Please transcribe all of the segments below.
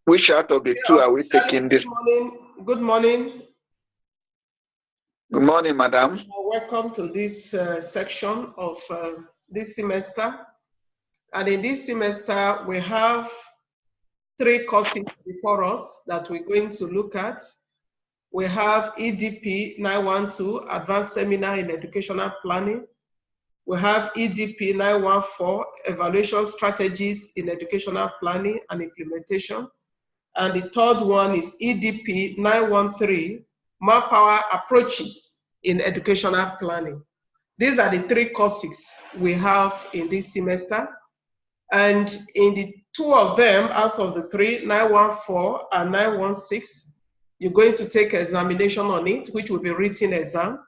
Which out of the two are we taking this? Good morning. Good morning. Good morning, madam. Welcome to this section of this semester. And in this semester, we have 3 courses before us that we're going to look at. We have EDP912, Advanced Seminar in Educational Planning. We have EDP914, Evaluation Strategies in Educational Planning and Implementation. And the third one is EDP913, Manpower Approaches in Educational Planning. These are the 3 courses we have in this semester. And in the 2 of them, out of the 3, 914 and 916, you're going to take examination on it, which will be written exam,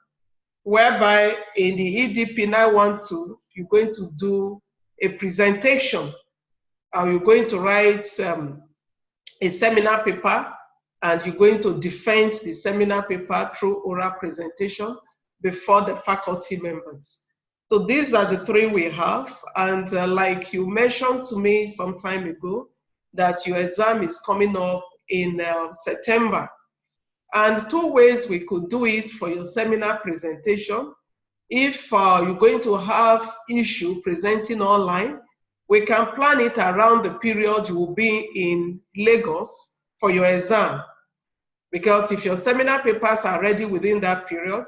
whereby in the EDP 912, you're going to do a presentation, or you're going to write a seminar paper, and you're going to defend the seminar paper through oral presentation before the faculty members. So these are the 3 we have, and like you mentioned to me some time ago, that your exam is coming up in September. And 2 ways we could do it for your seminar presentation. If you're going to have issue presenting online, we can plan it around the period you will be in Lagos for your exam. Because if your seminar papers are ready within that period,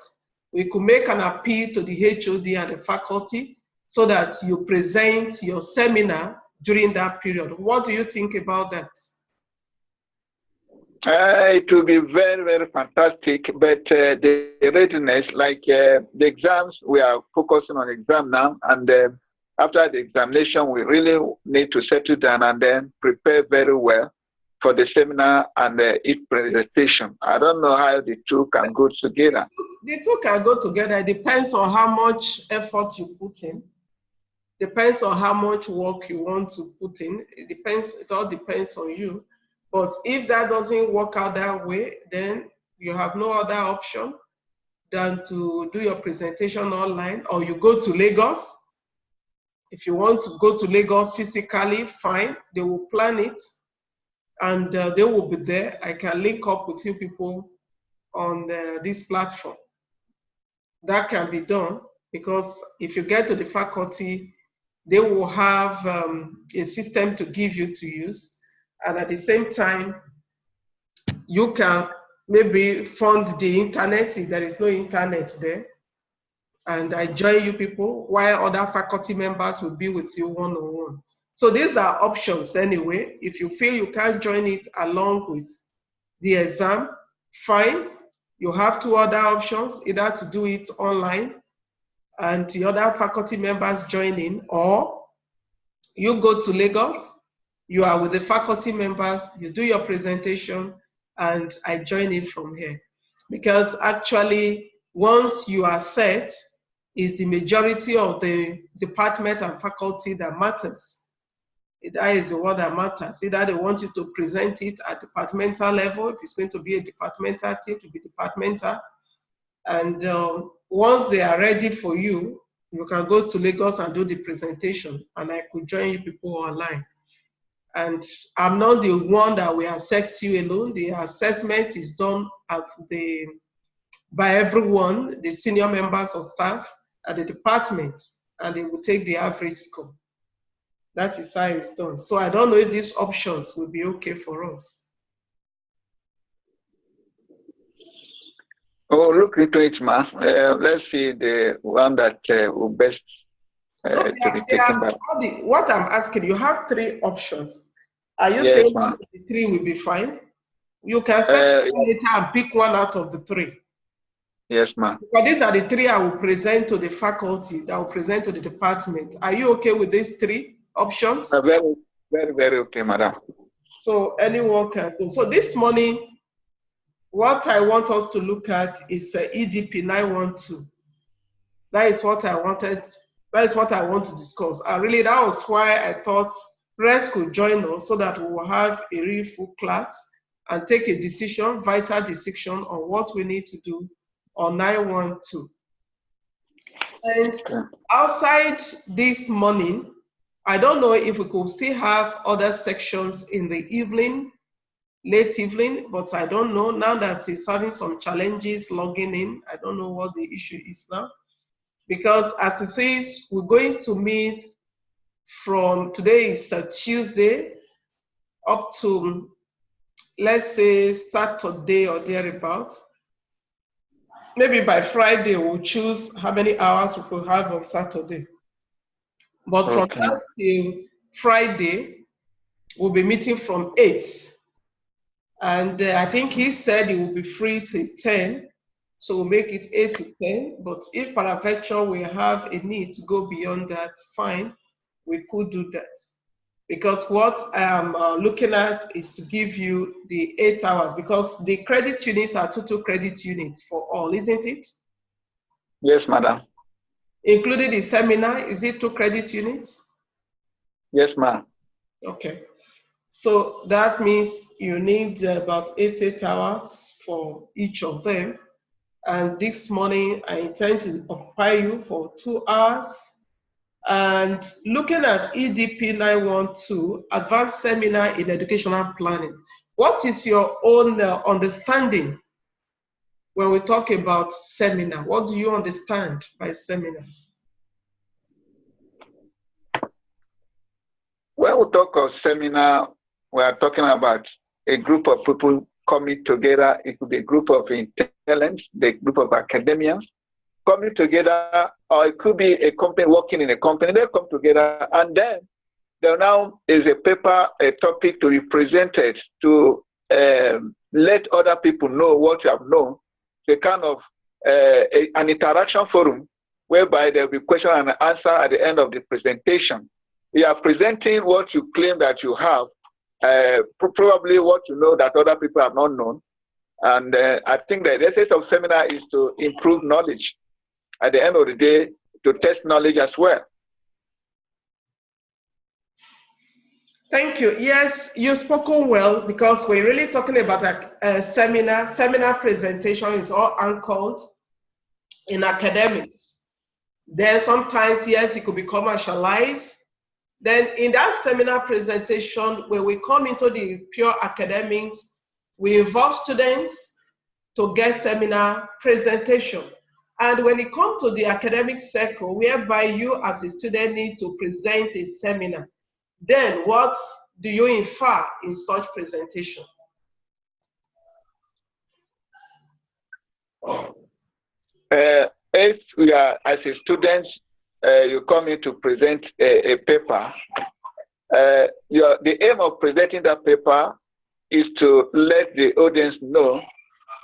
we could make an appeal to the HOD and the faculty so that you present your seminar during that period. What do you think about that? It will be very, very fantastic, but the readiness, like the exams, we are focusing on exam now, and after the examination, we really need to settle down and then prepare very well for the seminar and its presentation. I don't know how the 2 can go together. The 2 can go together. It depends on how much effort you put in. Depends on how much work you want to put in. It all depends on you. But if that doesn't work out that way, then you have no other option than to do your presentation online, or you go to Lagos. If you want to go to Lagos physically, fine. They will plan it, and they will be there. I can link up with you people on this platform. That can be done, because if you get to the faculty, they will have a system to give you to use. And at the same time, you can maybe fund the internet if there is no internet there. And I join you people, while other faculty members will be with you one-on-one. So these are options anyway. If you feel you can't join it along with the exam, fine. You have 2 other options, either to do it online and the other faculty members join in, or you go to Lagos, you are with the faculty members, you do your presentation, and I join in from here. Because actually, once you are set, it's the majority of the department and faculty that matters. That is the one that matters. Either they want you to present it at departmental level, if it's going to be a departmental thing, to be departmental. And once they are ready for you, you can go to Lagos and do the presentation, and I could join you people online. And I'm not the one that will assess you alone. The assessment is done by everyone, the senior members of staff at the department, and they will take the average score. That is how it's done. So I don't know if these options will be okay for us. Oh, look into it, ma. Let's see the one that will best to be taken by. What I'm asking, you have 3 options. Are you saying one of the 3 will be fine? You can set later and pick one out of the 3. Yes, ma'am. Because these are the 3 I will present to the faculty, that I will present to the department. Are you okay with these 3 options? Very, very, very okay, madam. So anyone can go. So this morning, what I want us to look at is EDP 912. That is what I wanted. That is what I want to discuss. And really, that was why I thought Rest could join us, so that we will have a really full class and take a decision, vital decision, on what we need to do on 912. And outside this morning, I don't know if we could still have other sections in the evening late evening, but I don't know now that he's having some challenges logging in. I don't know what the issue is now. Because as it is, we're going to meet from today is Tuesday up to, let's say, Saturday or thereabout. Maybe by Friday, we'll choose how many hours we could have on Saturday. But from that till Friday, we'll be meeting from 8. And I think he said he will be free till 10. So we'll make it 8 to 10. But if paraventure we have a need to go beyond that, fine, we could do that. Because what I am looking at is to give you the 8 hours, because the credit units are total credit units for all, isn't it? Yes, madam. Including the seminar, is it 2 credit units? Yes, ma'am. Okay. So that means you need about 8 hours for each of them. And this morning, I intend to occupy you for 2 hours. And looking at EDP912, Advanced Seminar in Educational Planning, what is your own understanding when we talk about seminar? What do you understand by seminar? When we talk of seminar, we are talking about a group of people coming together. It could be a group of intelligence, a group of academians coming together, or it could be a company working in a company. They come together, and then there now is a paper, a topic to be presented to let other people know what you have known. It's a kind of an interaction forum whereby there will be question and answer at the end of the presentation. You are presenting what you claim that you have, probably what you know that other people have not known. And I think that the essence of seminar is to improve knowledge. At the end of the day, to test knowledge as well. Thank you. Yes, you've spoken well, because we're really talking about a seminar. Seminar presentation is all anchored in academics. Then sometimes, yes, it could be commercialized. Then in that seminar presentation, when we come into the pure academics, we involve students to get seminar presentation. And when it comes to the academic circle, whereby you as a student need to present a seminar, then what do you infer in such presentation? If we are, as a student, you come in to present a paper, the aim of presenting that paper is to let the audience know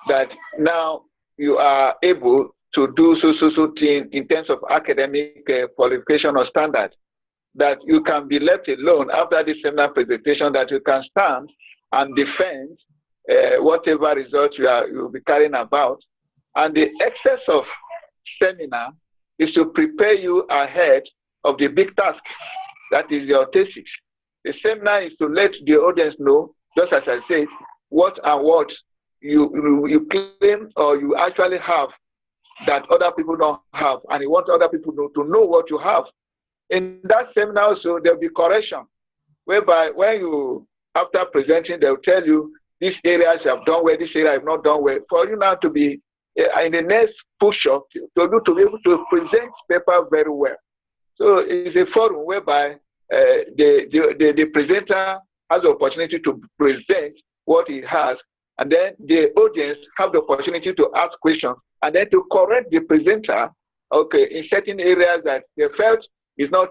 that now you are able to do so thing in terms of academic qualification or standard, that you can be left alone after this seminar presentation, that you can stand and defend whatever results you'll be carrying about. And the excess of seminar is to prepare you ahead of the big task, that is your thesis. The seminar is to let the audience know, just as I said, what and what you claim or you actually have that other people don't have, and you want other people to know what you have. In that seminar also, there will be correction, whereby when you, after presenting, they'll tell you, these areas you have done well, this area you have not done well, for you now to be in the next push-up, to be able to present paper very well. So it's a forum whereby the presenter has the opportunity to present what he has, and then the audience have the opportunity to ask questions, and then to correct the presenter, okay, in certain areas that they felt is not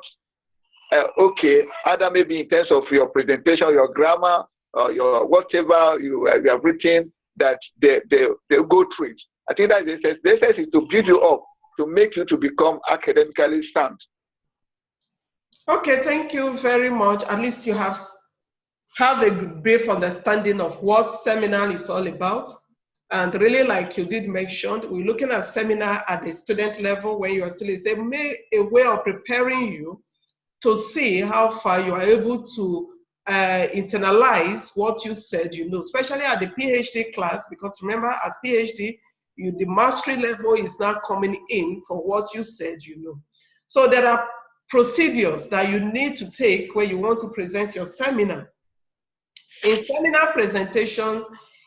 okay, either maybe in terms of your presentation, your grammar, or your whatever you have written, that they go through it. I think that the essence is to build you up, to make you to become academically sound. Okay, thank you very much. At least you have a brief understanding of what seminar is all about. And really, like you did mention, we're looking at seminar at the student level when you are still a way of preparing you to see how far you are able to internalize what you said you know, especially at the PhD class, because remember at PhD, the mastery level is now coming in for what you said you know. So there are procedures that you need to take when you want to present your seminar. In seminar presentations,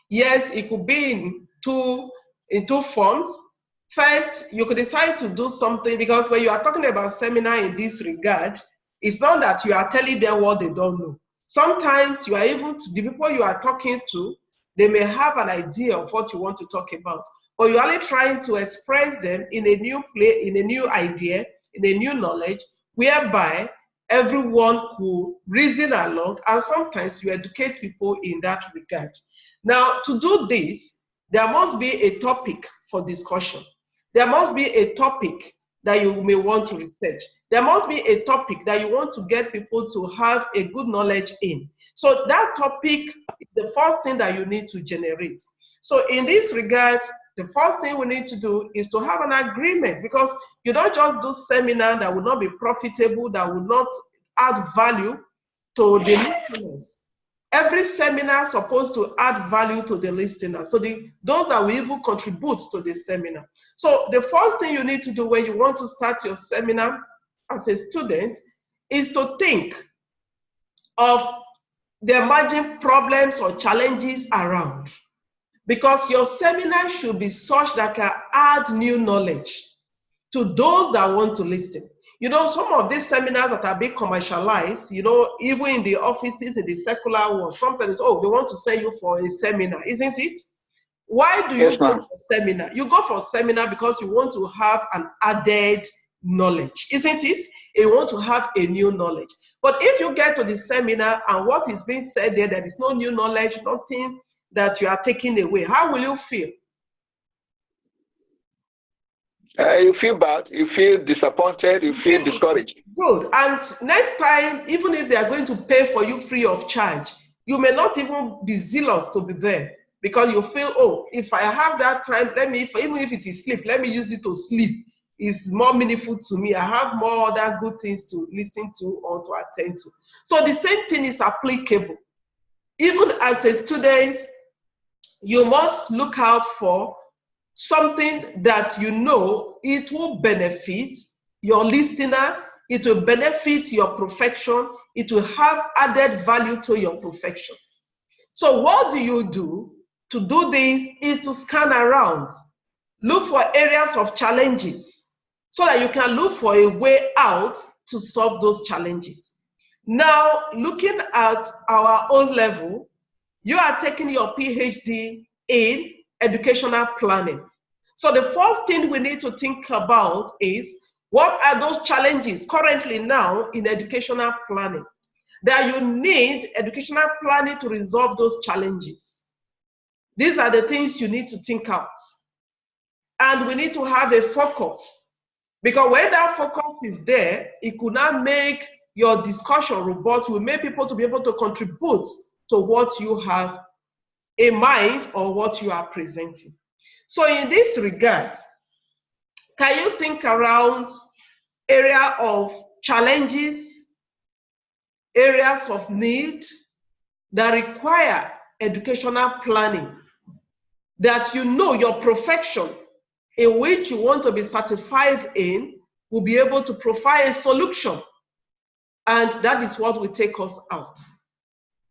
yes, it could be in two forms. First, you could decide to do something, because when you are talking about seminar in this regard, it's not that you are telling them what they don't know. Sometimes you are even, the people you are talking to, they may have an idea of what you want to talk about, but you're only trying to express them in a new play, in a new idea, in a new knowledge, whereby everyone could reason along, and sometimes you educate people in that regard. Now, to do this, there must be a topic for discussion. There must be a topic that you may want to research. There must be a topic that you want to get people to have a good knowledge in. So that topic is the first thing that you need to generate. So in this regard, the first thing we need to do is to have an agreement, because you don't just do seminar that will not be profitable, that will not add value to the listeners. Every seminar is supposed to add value to the listeners, so those that will even contribute to the seminar. So the first thing you need to do when you want to start your seminar as a student is to think of the emerging problems or challenges around, because your seminar should be such that can add new knowledge to those that want to listen. You know, some of these seminars that are being commercialized, you know, even in the offices, in the secular world, sometimes, oh, they want to send you for a seminar, isn't it? Why do you go for seminar? You go for seminar because you want to have an added knowledge, isn't it? You want to have a new knowledge. But if you get to the seminar and what is being said there, there is no new knowledge, nothing that you are taking away, how will you feel? You feel bad, you feel disappointed, you feel discouraged. Good. And next time, even if they are going to pay for you free of charge, you may not even be zealous to be there, because you feel, oh, if I have that time, let me, even if it is sleep, let me use it to sleep. It's more meaningful to me. I have more other good things to listen to or to attend to. So the same thing is applicable. Even as a student, you must look out for something that you know it will benefit your listener, it will benefit your profession, it will have added value to your profession. So what do you do to do this is to scan around, look for areas of challenges so that you can look for a way out to solve those challenges. Now, looking at our own level, you are taking your PhD in educational planning. So the first thing we need to think about is, what are those challenges currently now in educational planning that you need educational planning to resolve those challenges? These are the things you need to think out. And we need to have a focus, because when that focus is there, it could not make your discussion robust, will make people to be able to contribute to what you have in mind or what you are presenting. So in this regard, can you think around area of challenges, areas of need that require educational planning, that you know your profession in which you want to be certified in will be able to provide a solution? And that is what will take us out.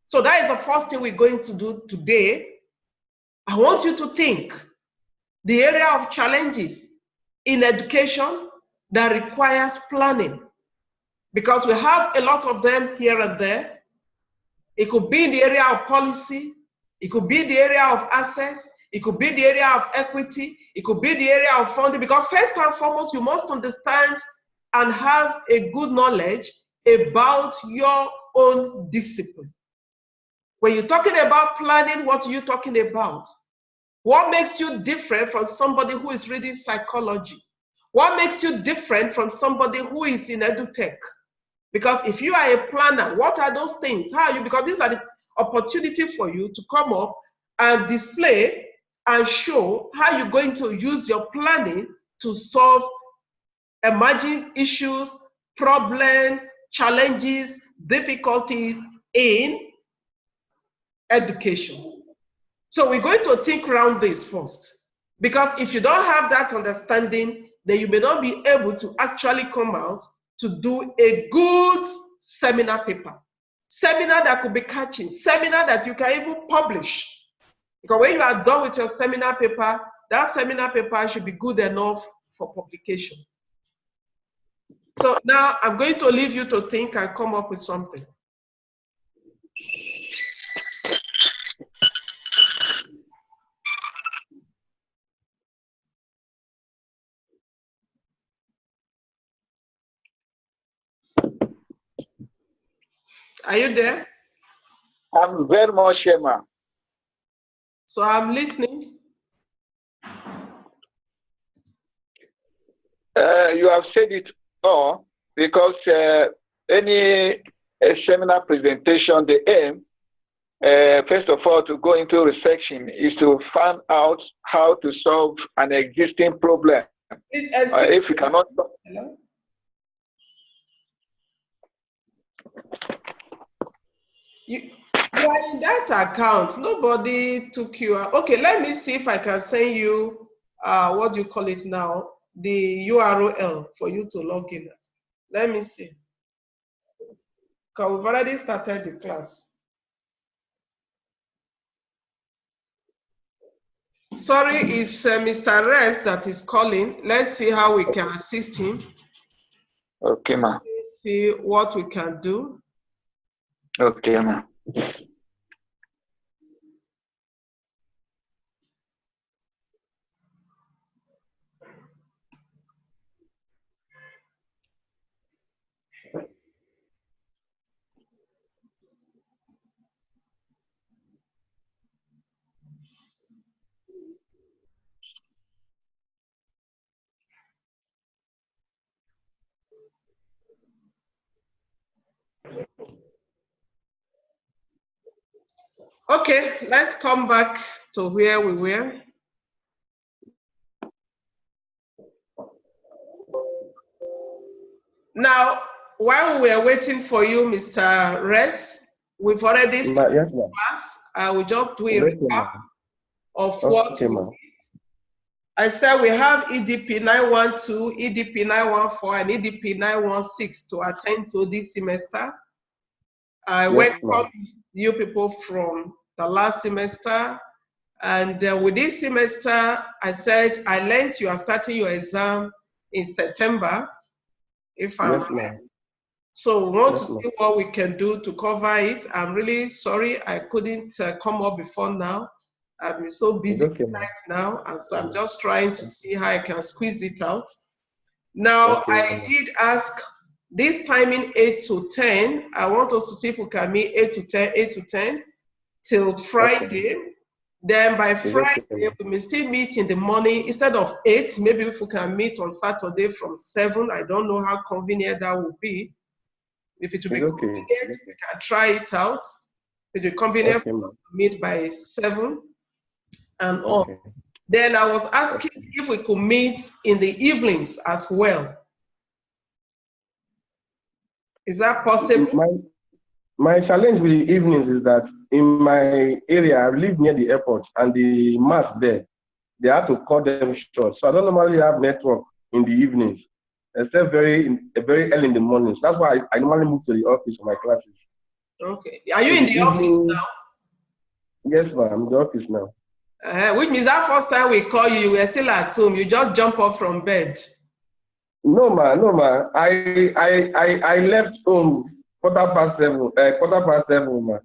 So that is the first thing we're going to do today. I want you to think the area of challenges in education that requires planning, because we have a lot of them here and there. It could be in the area of policy, it could be the area of access, it could be the area of equity, it could be the area of funding, because first and foremost, you must understand and have a good knowledge about your own discipline. When you're talking about planning, what are you talking about? What makes you different from somebody who is reading psychology? What makes you different from somebody who is in edutech? Because if you are a planner, what are those things? How are you? Because these are the opportunity for you to come up and display and show how you're going to use your planning to solve emerging issues, problems, challenges, difficulties in education. So we're going to think around this first, because if you don't have that understanding, then you may not be able to actually come out to do a good seminar paper. Seminar that could be catching, seminar that you can even publish. Because when you are done with your seminar paper, that seminar paper should be good enough for publication. So now I'm going to leave you to think and come up with something. Are you there? I'm very much here, ma'am. So I'm listening. You have said it all, because any seminar presentation, the aim, first of all, to go into researching is to find out how to solve an existing problem. If you cannot. Hello? You are in that account. Nobody took you out. Okay, let me see if I can send you, what do you call it now? The URL for you to log in. Let me see. Because we've already started the class. Sorry, it's Mr. Rest that is calling. Let's see how we can assist him. Okay, ma'am. Let's see what we can do. Okay, ma'am. Okay, let's come back to where we were. Now, while we were waiting for you, Mr. Res, we've already started the class. I will just do a recap of what we did. I said we have EDP912, EDP914, and EDP916 to attend to this semester. I welcome you people from the last semester. And with this semester, I said, I learned you are starting your exam in September, if I'm right. So we want to see what we can do to cover it. I'm really sorry I couldn't come up before now. I've been so busy right now, and so I'm just trying to see how I can squeeze it out. Now, I did ask this timing 8 to 10. I want us to see if we can meet 8 to 10, 8 to 10 till Friday. Then by Friday, we may still meet in the morning instead of 8. Maybe if we can meet on Saturday from 7. I don't know how convenient that will be. If it will be convenient, we can try it out. If it will be convenient, we'll meet by 7 and all. Then I was asking if we could meet in the evenings as well. Is that possible? My challenge with the evenings is that in my area, I live near the airport, and the mass there, they have to cut them short. So I don't normally have network in the evenings, except very early in the mornings. That's why I normally move to the office for my classes. Okay. Are you in the office now? Yes, ma'am. I'm in the office now. Which means that first time we call you, you were still at home. You just jump up from bed. No, ma. I left home quarter past 7, ma.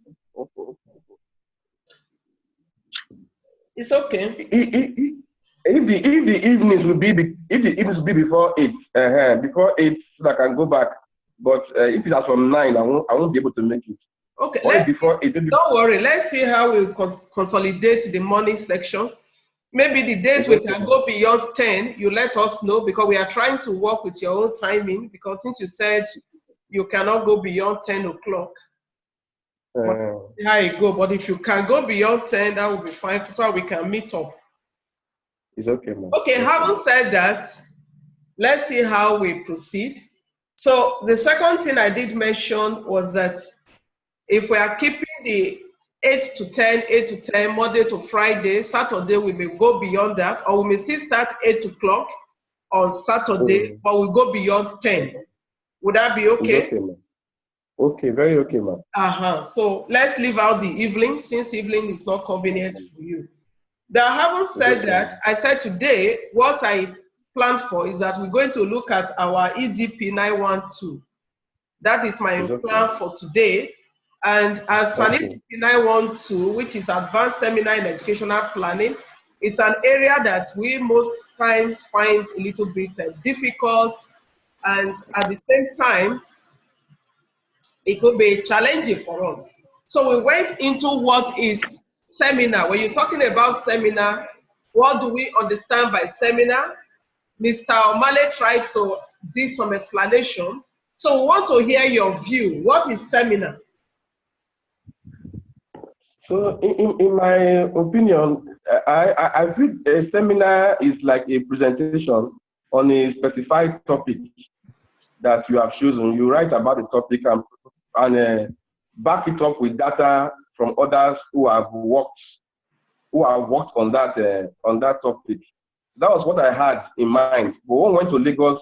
It's okay. If the evenings will be before 8, before 8, so I can go back. But if it's from 9, I won't be able to make it. Okay. Before 8, don't worry. Let's see how we consolidate the morning section. Maybe the days we can go beyond 10, you let us know, because we are trying to work with your own timing, because since you said you cannot go beyond 10 o'clock. How you go, but if you can go beyond 10, that will be fine, so we can meet up. It's okay, ma'am. Okay, having said that, let's see how we proceed. So the second thing I did mention was that if we are keeping the 8 to 10, Monday to Friday, Saturday we may go beyond that, or we may still start 8 o'clock on Saturday, but we go beyond 10. Would that be okay? Okay, very okay, ma'am. So let's leave out the evening since evening is not convenient for you. Now, having said that, I said today what I planned for is that we're going to look at our EDP912. That is my plan for today. And as an EDP912, which is Advanced Seminar in Educational Planning, it's an area that we most times find a little bit difficult, and at the same time, it could be challenging for us. So we went into what is seminar. When you're talking about seminar, what do we understand by seminar? Mr. O'Malley tried to do some explanation. So we want to hear your view. What is seminar? So in my opinion, I feel a seminar is like a presentation on a specified topic that you have chosen. You write about the topic and back it up with data from others who have worked on that topic. That was what I had in mind. But when we went to Lagos,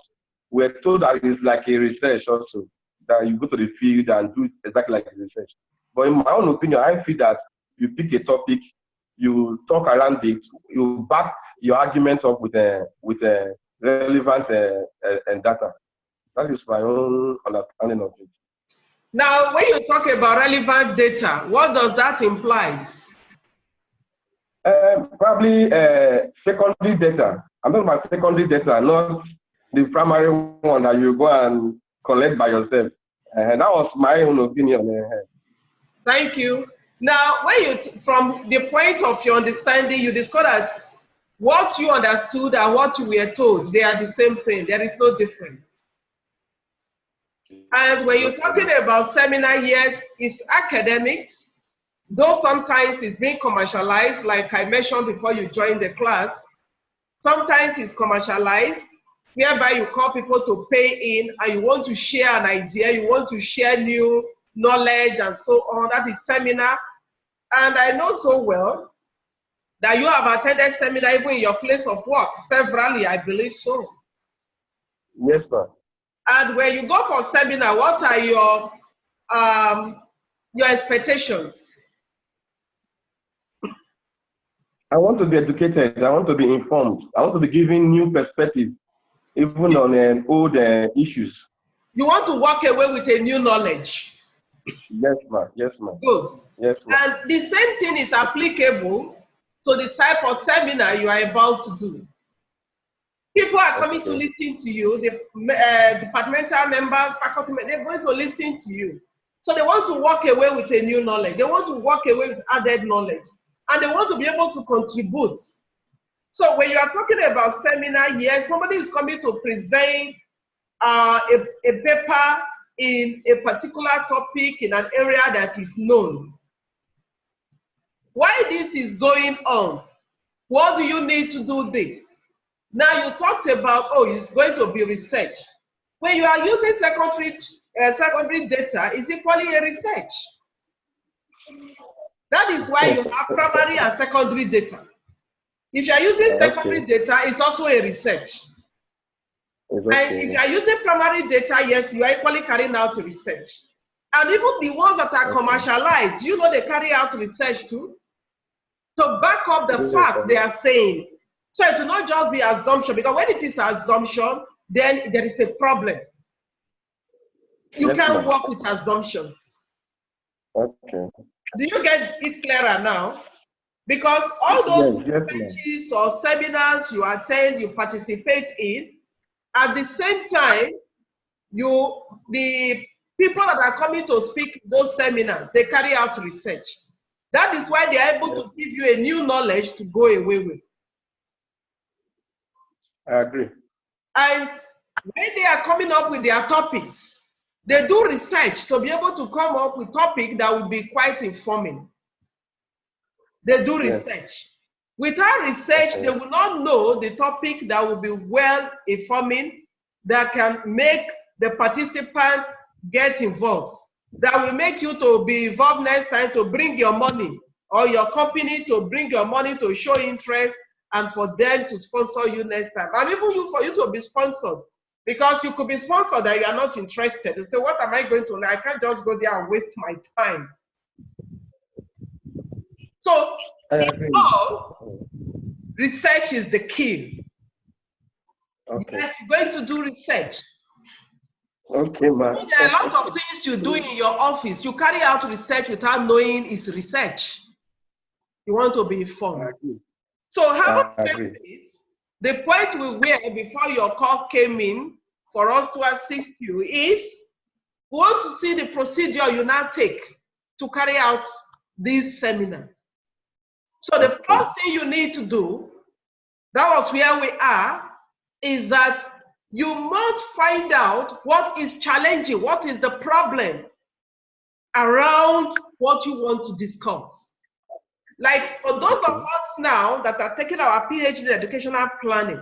we were told that it's like a research also, that you go to the field and do exactly like a research. But in my own opinion, I feel that you pick a topic, you talk around it, you back your arguments up with relevant data. That is my own understanding of it. Now, when you talk about relevant data, what does that imply? Probably secondary data. I'm talking about secondary data, not the primary one that you go and collect by yourself. That was my own opinion. Thank you. Now, when from the point of your understanding, you discover that what you understood and what you were told, they are the same thing. There is no difference. And when you're talking about seminar, yes, it's academics, though sometimes it's being commercialized, like I mentioned before you joined the class. Sometimes it's commercialized, whereby you call people to pay in and you want to share an idea, you want to share new knowledge and so on. That is seminar. And I know so well that you have attended seminar even in your place of work, severally, I believe so. Yes, ma'am. And when you go for seminar, what are your expectations? I want to be educated. I want to be informed. I want to be given new perspectives, even on old issues. You want to walk away with a new knowledge. Yes, ma'am. Yes, ma'am. Good. Yes, ma'am. And the same thing is applicable to the type of seminar you are about to do. People are coming to listen to you. The departmental members, faculty members, they're going to listen to you. So they want to walk away with a new knowledge. They want to walk away with added knowledge. And they want to be able to contribute. So when you are talking about seminar, yes, somebody is coming to present a paper in a particular topic in an area that is known. Why this is going on? What do you need to do this? Now you talked about, it's going to be research. When you are using secondary data, it's equally a research. That is why you have primary and secondary data. If you are using secondary data, it's also a research. And if you are using primary data, yes, you are equally carrying out research. And even the ones that are commercialized, they carry out research too, to back up the facts they are saying. So it will not just be assumption, because when it is assumption, then there is a problem. You can't work with assumptions. Okay. Do you get it clearer now? Because all those speeches or seminars you attend, you participate in, at the same time, the people that are coming to speak those seminars, they carry out research. That is why they are able to give you a new knowledge to go away with. I agree. And when they are coming up with their topics, they do research to be able to come up with topics that will be quite informing. They do research. Without research, they will not know the topic that will be well informing, that can make the participants get involved, that will make you to be involved next time, to bring your money, or your company to bring your money to show interest, and for them to sponsor you next time. And even for you to be sponsored, Because you could be sponsored that you are not interested. You say, what am I going to learn? I can't just go there and waste my time. So, in all, research is the key. Okay. Yes, you're going to do research. Okay, man. There are a lot of things you do in your office. You carry out research without knowing it's research. You want to be informed. So how this, the point we were before your call came in for us to assist you is we want to see the procedure you now take to carry out this seminar. So the first thing you need to do, that was where we are, is that you must find out what is challenging, what is the problem around what you want to discuss. Like for those of us now that are taking our PhD in educational planning,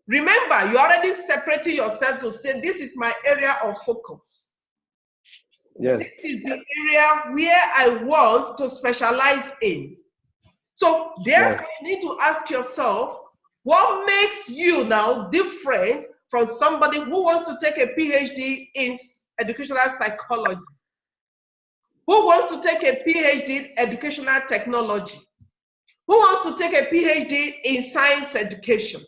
remember you already separated yourself to say this is my area of focus. Yes. This is the area where I want to specialize in. So therefore you need to ask yourself, what makes you now different from somebody who wants to take a PhD in educational psychology? Who wants to take a PhD in educational technology? Who wants to take a PhD in science education?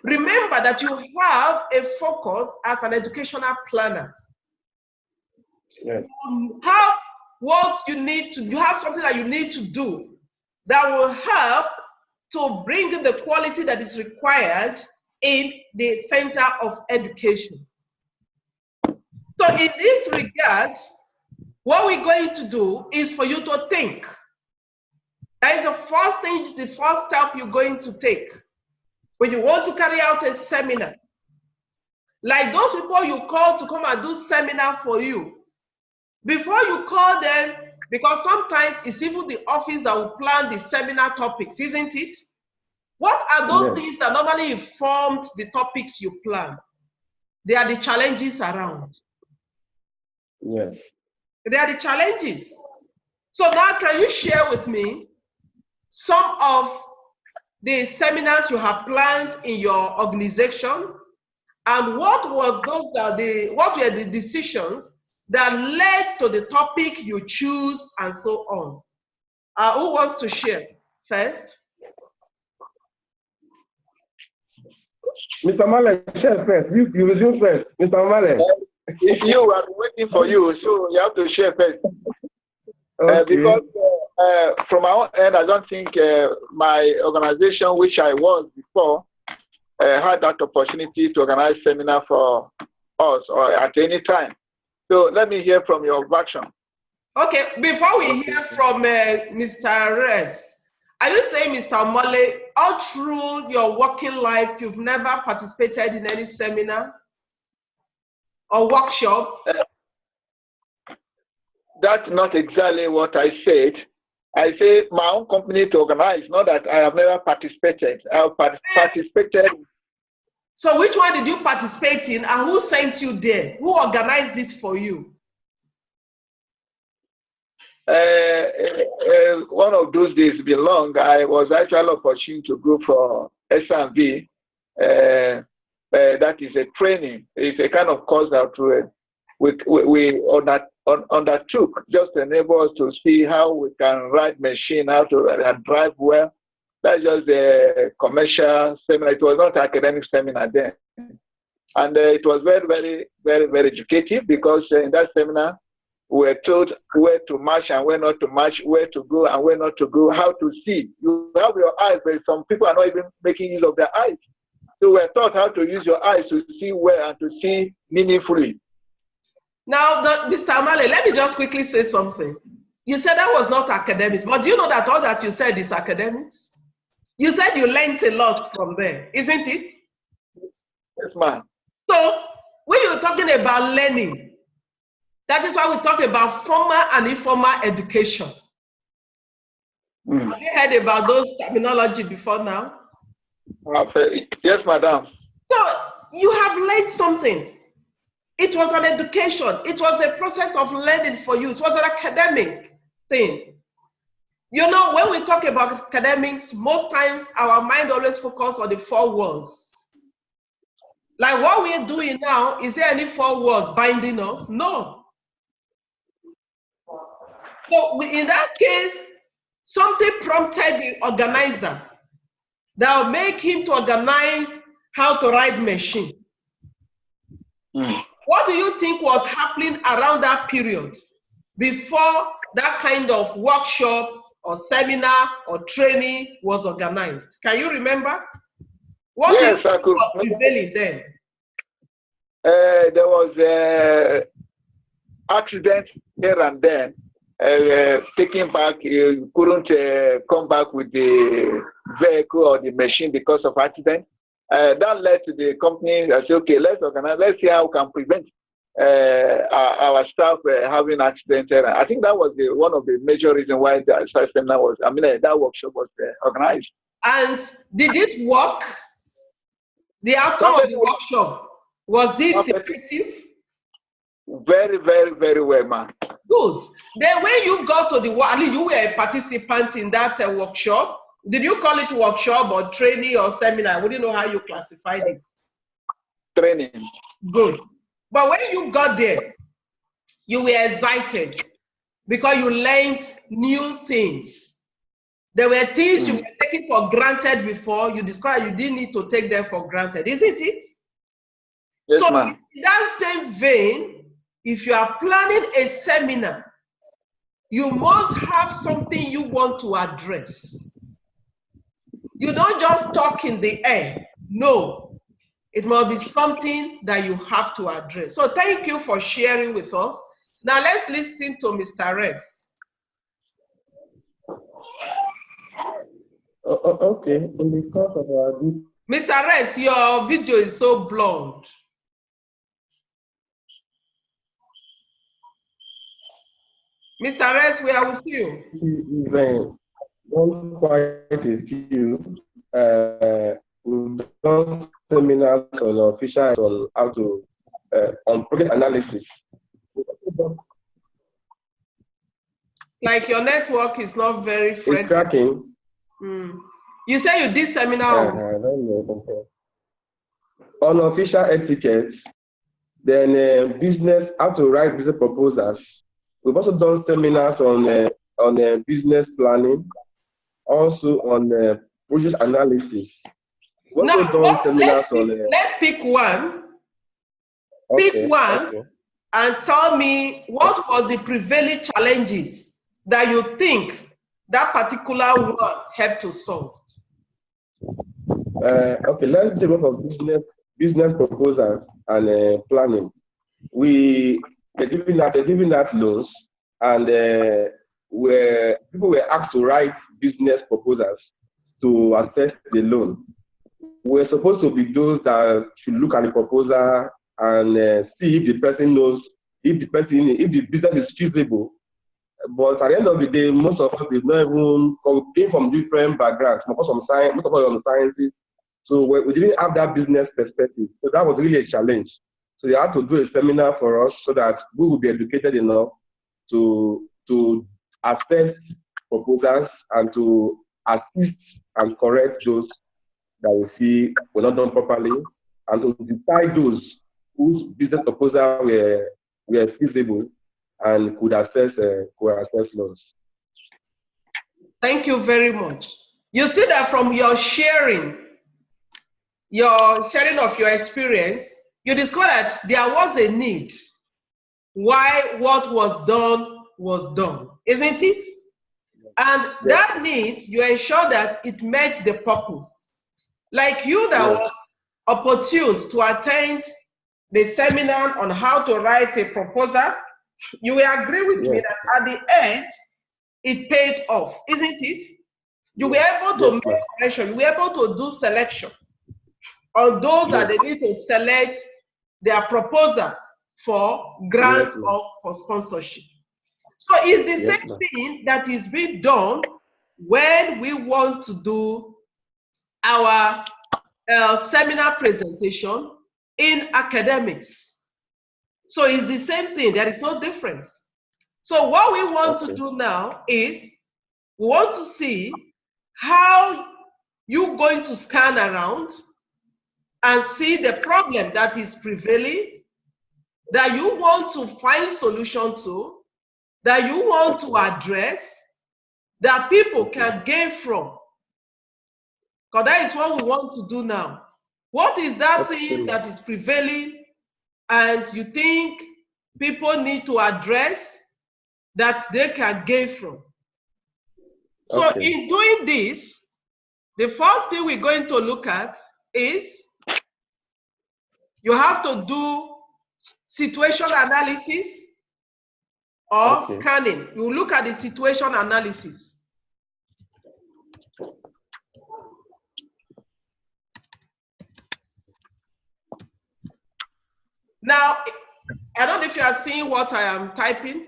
Remember that you have a focus as an educational planner. Yes. You have what you need to, you have something that you need to do that will help to bring the quality that is required in the center of education. So in this regard, what we're going to do is for you to think. That is the first thing, the first step you're going to take when you want to carry out a seminar. Like those people you call to come and do seminar for you. Before you call them, because sometimes it's even the office that will plan the seminar topics, isn't it? What are those things that normally informed the topics you plan? They are the challenges around. Yes. They are the challenges. So now can you share with me some of the seminars you have planned in your organization, and what was those what were the decisions that led to the topic you choose and so on? Who wants to share first? Mr. Male, share first. You resume first. Mr. Male. If you are waiting for you, so you have to share first. Okay. Because from our end, I don't think my organization, which I was before, had that opportunity to organize seminar for us or at any time. So let me hear from your version. Okay, before we hear from Mr. Rez, are you saying, Mr. Mole, all through your working life, you've never participated in any seminar or workshop? That's not exactly what I said. I say my own company to organize, not that I have never participated. I have participated. So which one did you participate in and who sent you there? Who organized it for you? One of those days belong. I was actually opportunity to go for S&V. That is a training. It's a kind of course that we undertook just to enable us to see how we can ride machine, how to drive well. That's just a commercial seminar. It was not an academic seminar then. And it was very, very, very, very educative because in that seminar, we were told where to march and where not to march, where to go and where not to go, how to see. You have your eyes, but some people are not even making use of their eyes. So we're taught how to use your eyes to see well and to see meaningfully. Now, Mr. Amale, let me just quickly say something. You said that was not academics, but do you know that all that you said is academics? You said you learned a lot from there, isn't it? Yes, ma'am. So, when you're talking about learning, that is why we talk about formal and informal education. Have you heard about those terminology before now? Yes, madam. So, you have learned something. It was an education. It was a process of learning for you. It was an academic thing. You know, when we talk about academics, most times our mind always focuses on the 4 walls. Like what we're doing now, is there any 4 walls binding us? No. So in that case, something prompted the organizer that will make him to organize how to ride machine. What do you think was happening around that period before that kind of workshop or seminar or training was organized? Can you remember? What Yes, do you I think could. was prevailing then? There was accident here and then. Taking back, you couldn't come back with the vehicle or the machine because of accident. That led to the company that said, okay, let's organize, let's see how we can prevent our staff having accidents. I think that was one of the major reasons why that seminar was, that workshop was organized. And did it work? The outcome of the workshop, was it effective? Very, very, very well, man. Good. Then when you got to you were a participant in that workshop. Did you call it workshop or training or seminar? I wouldn't know how you classified it. Training. Good. But when you got there, you were excited because you learned new things. There were things you were taking for granted before. You described you didn't need to take them for granted, isn't it? Yes, so ma'am. In that same vein, if you are planning a seminar, you must have something you want to address. You don't just talk in the air. No, it must be something that you have to address. So thank you for sharing with us. Now let's listen to Mr. Ress. Okay, in the course of our group. Mr. Ress, your video is so blurred. Mr. Ress, we are with you. One quite a few. We've done seminars on official on how to on project analysis. Like your network is not very friendly. It's cracking. You say you did seminar I don't know. On official etiquette, then business, how to write business proposals. We've also done seminars on business planning, also on project analysis. We've also done seminars let's pick one. Pick one and tell me what was the prevailing challenges that you think that particular one helped to solve. Okay, let's do of business proposals and planning. They're giving out loans, and people were asked to write business proposals to assess the loan. We're supposed to be those that should look at the proposal and see if the person knows if the business is feasible. But at the end of the day, most of us did not even came from different backgrounds. Most of us on sciences, so we didn't have that business perspective. So that was really a challenge. So they had to do a seminar for us so that we would be educated enough to assess proposals and to assist and correct those that we see were not done properly, and to decide those whose business proposal were feasible and could assess loans. Thank you very much. You see that from your sharing of your experience, you discovered that there was a need why what was done, isn't it? And that need, you ensure that it met the purpose. Like you that was opportune to attend the seminar on how to write a proposal, you will agree with me that at the end, it paid off, isn't it? You were able to make correction, you were able to do selection on those that they need to select their proposal for grant or for sponsorship. So it's the same thing that is being done when we want to do our seminar presentation in academics. So it's the same thing, there is no difference. So what we want to do now is, we want to see how you're going to scan around and see the problem that is prevailing, that you want to find solution to, that you want to address, that people can gain from. Because that is what we want to do now. What is that thing that is prevailing and you think people need to address that they can gain from? So in doing this, the first thing we're going to look at is you have to do situation analysis or scanning. You look at the situation analysis. Now, I don't know if you are seeing what I am typing.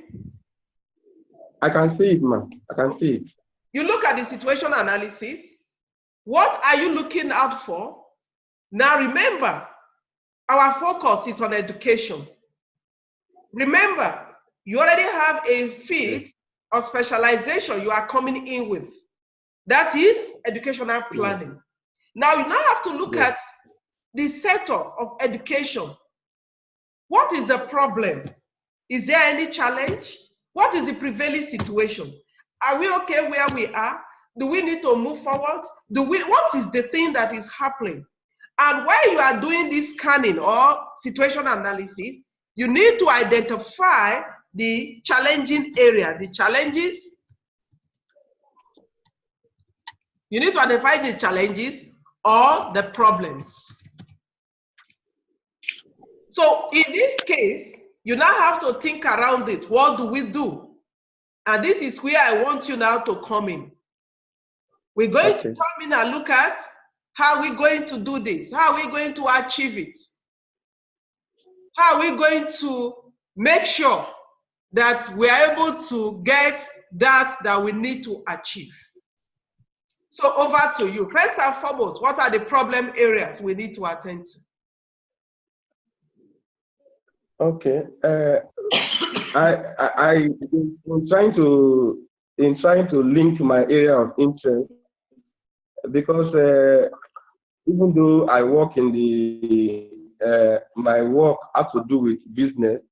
I can see it, ma'am. I can see it. You look at the situation analysis. What are you looking out for? Now remember, our focus is on education. Remember, you already have a field of specialization you are coming in with. That is educational planning. Now you now have to look at the sector of education. What is the problem? Is there any challenge? What is the prevailing situation? Are we okay where we are? Do we need to move forward? What is the thing that is happening? And while you are doing this scanning or situation analysis, you need to identify the challenging area, the challenges. You need to identify the challenges or the problems. So in this case, you now have to think around it. What do we do? And this is where I want you now to come in. We're going to come in and look at how we're going to do this. How are we going to achieve it? How are we going to make sure that we are able to get that we need to achieve? So over to you. First and foremost, what are the problem areas we need to attend to? Okay. I'm trying to link my area of interest, because even though I work in the my work has to do with business,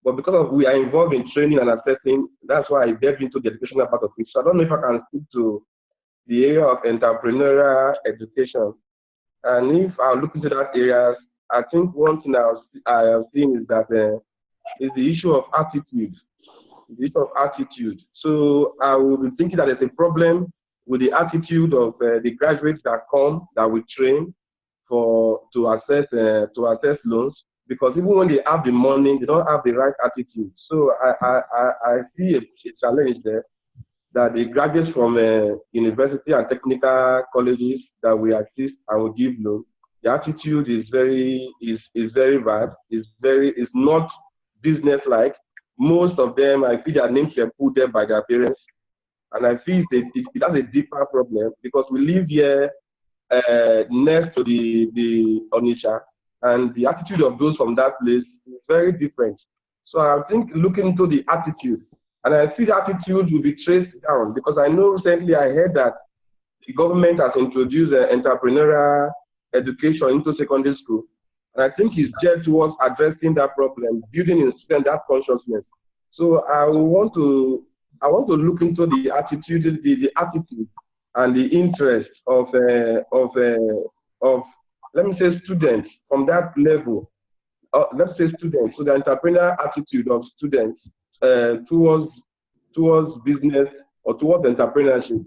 but because we are involved in training and assessing, that's why I delve into the educational part of it. So I don't know if I can speak to the area of entrepreneurial education, and if I look into that area, I think one thing I have seen is that is the issue of attitude. The issue of attitude. So I will be thinking that there's a problem with the attitude of the graduates that come, that we train to assess loans, because even when they have the money, they don't have the right attitude. So I see a challenge there, that the graduates from university and technical colleges that we assist and we give loans, the attitude is very bad. Is not business-like. Most of them, I feel their names were put there by their parents, and I feel that's a deeper problem, because we live here next to the Onitsha, and the attitude of those from that place is very different. So I think looking into the attitude, and I feel the attitude will be traced down, because I know recently I heard that the government has introduced entrepreneurial education into secondary school, and I think it's geared towards addressing that problem, building in students that consciousness. So I want to look into the attitude, the attitude and the interest of let me say students from that level. Let's say students, so the entrepreneurial attitude of students towards business or towards entrepreneurship.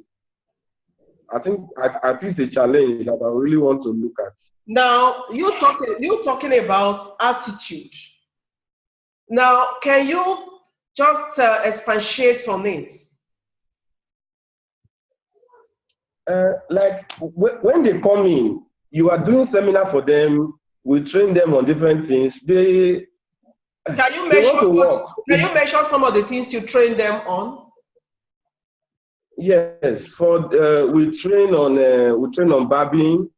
I think I feel it's a challenge that I really want to look at. Now, you're talking about attitude. Now, can you just expatiate on it? Like when they come in, you are doing seminar for them. We train them on different things. Can you mention some of the things you train them on? Yes, we train on barbing.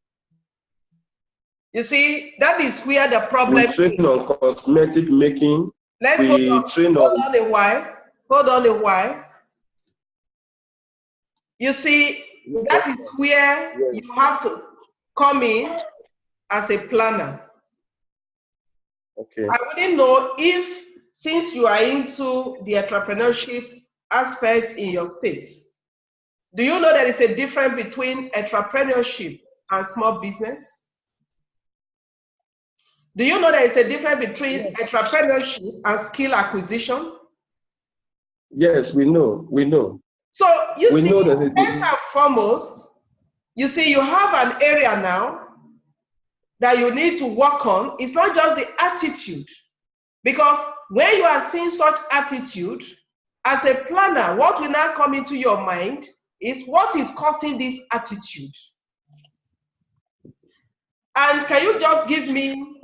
You see, that is where the problem is. We train on cosmetic making. Let's hold on a while. You see, that is where you have to come in as a planner. Okay. I wouldn't know if, since you are into the entrepreneurship aspect in your state, do you know there is a difference between entrepreneurship and small business? Do you know there is a difference between entrepreneurship and skill acquisition? Yes, we know. We know. So you We see, know that first and foremost, you see, you have an area now that you need to work on. It's not just the attitude. Because when you are seeing such attitude, as a planner, what will now come into your mind is what is causing this attitude. And can you just give me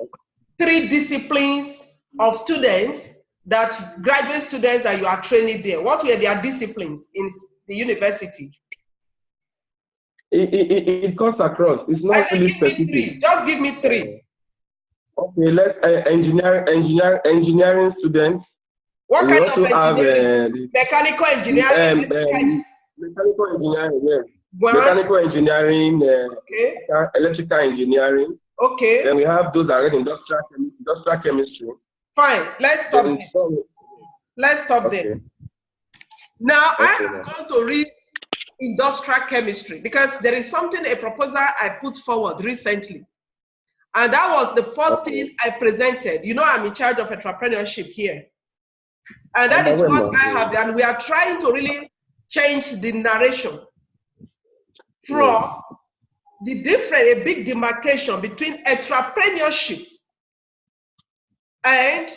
3 disciplines of students, that graduate students that you are training there? What were their disciplines in the university? it cuts across. It's not really specific. Give me 3. Just give me 3. Okay, let's engineering students. What We kind also of engineering? Mechanical engineering? Mechanical engineering, yes. What? Mechanical engineering, okay. Electrical engineering. Okay. Then we have those that are in industrial chemistry. Fine, let's stop there. Let's stop there. Now, I am going to read industrial chemistry because there is something, a proposal I put forward recently. And that was the first thing I presented. You know, I'm in charge of entrepreneurship here. And that is what I have done. We are trying to really change the narration from the different, a big demarcation between entrepreneurship and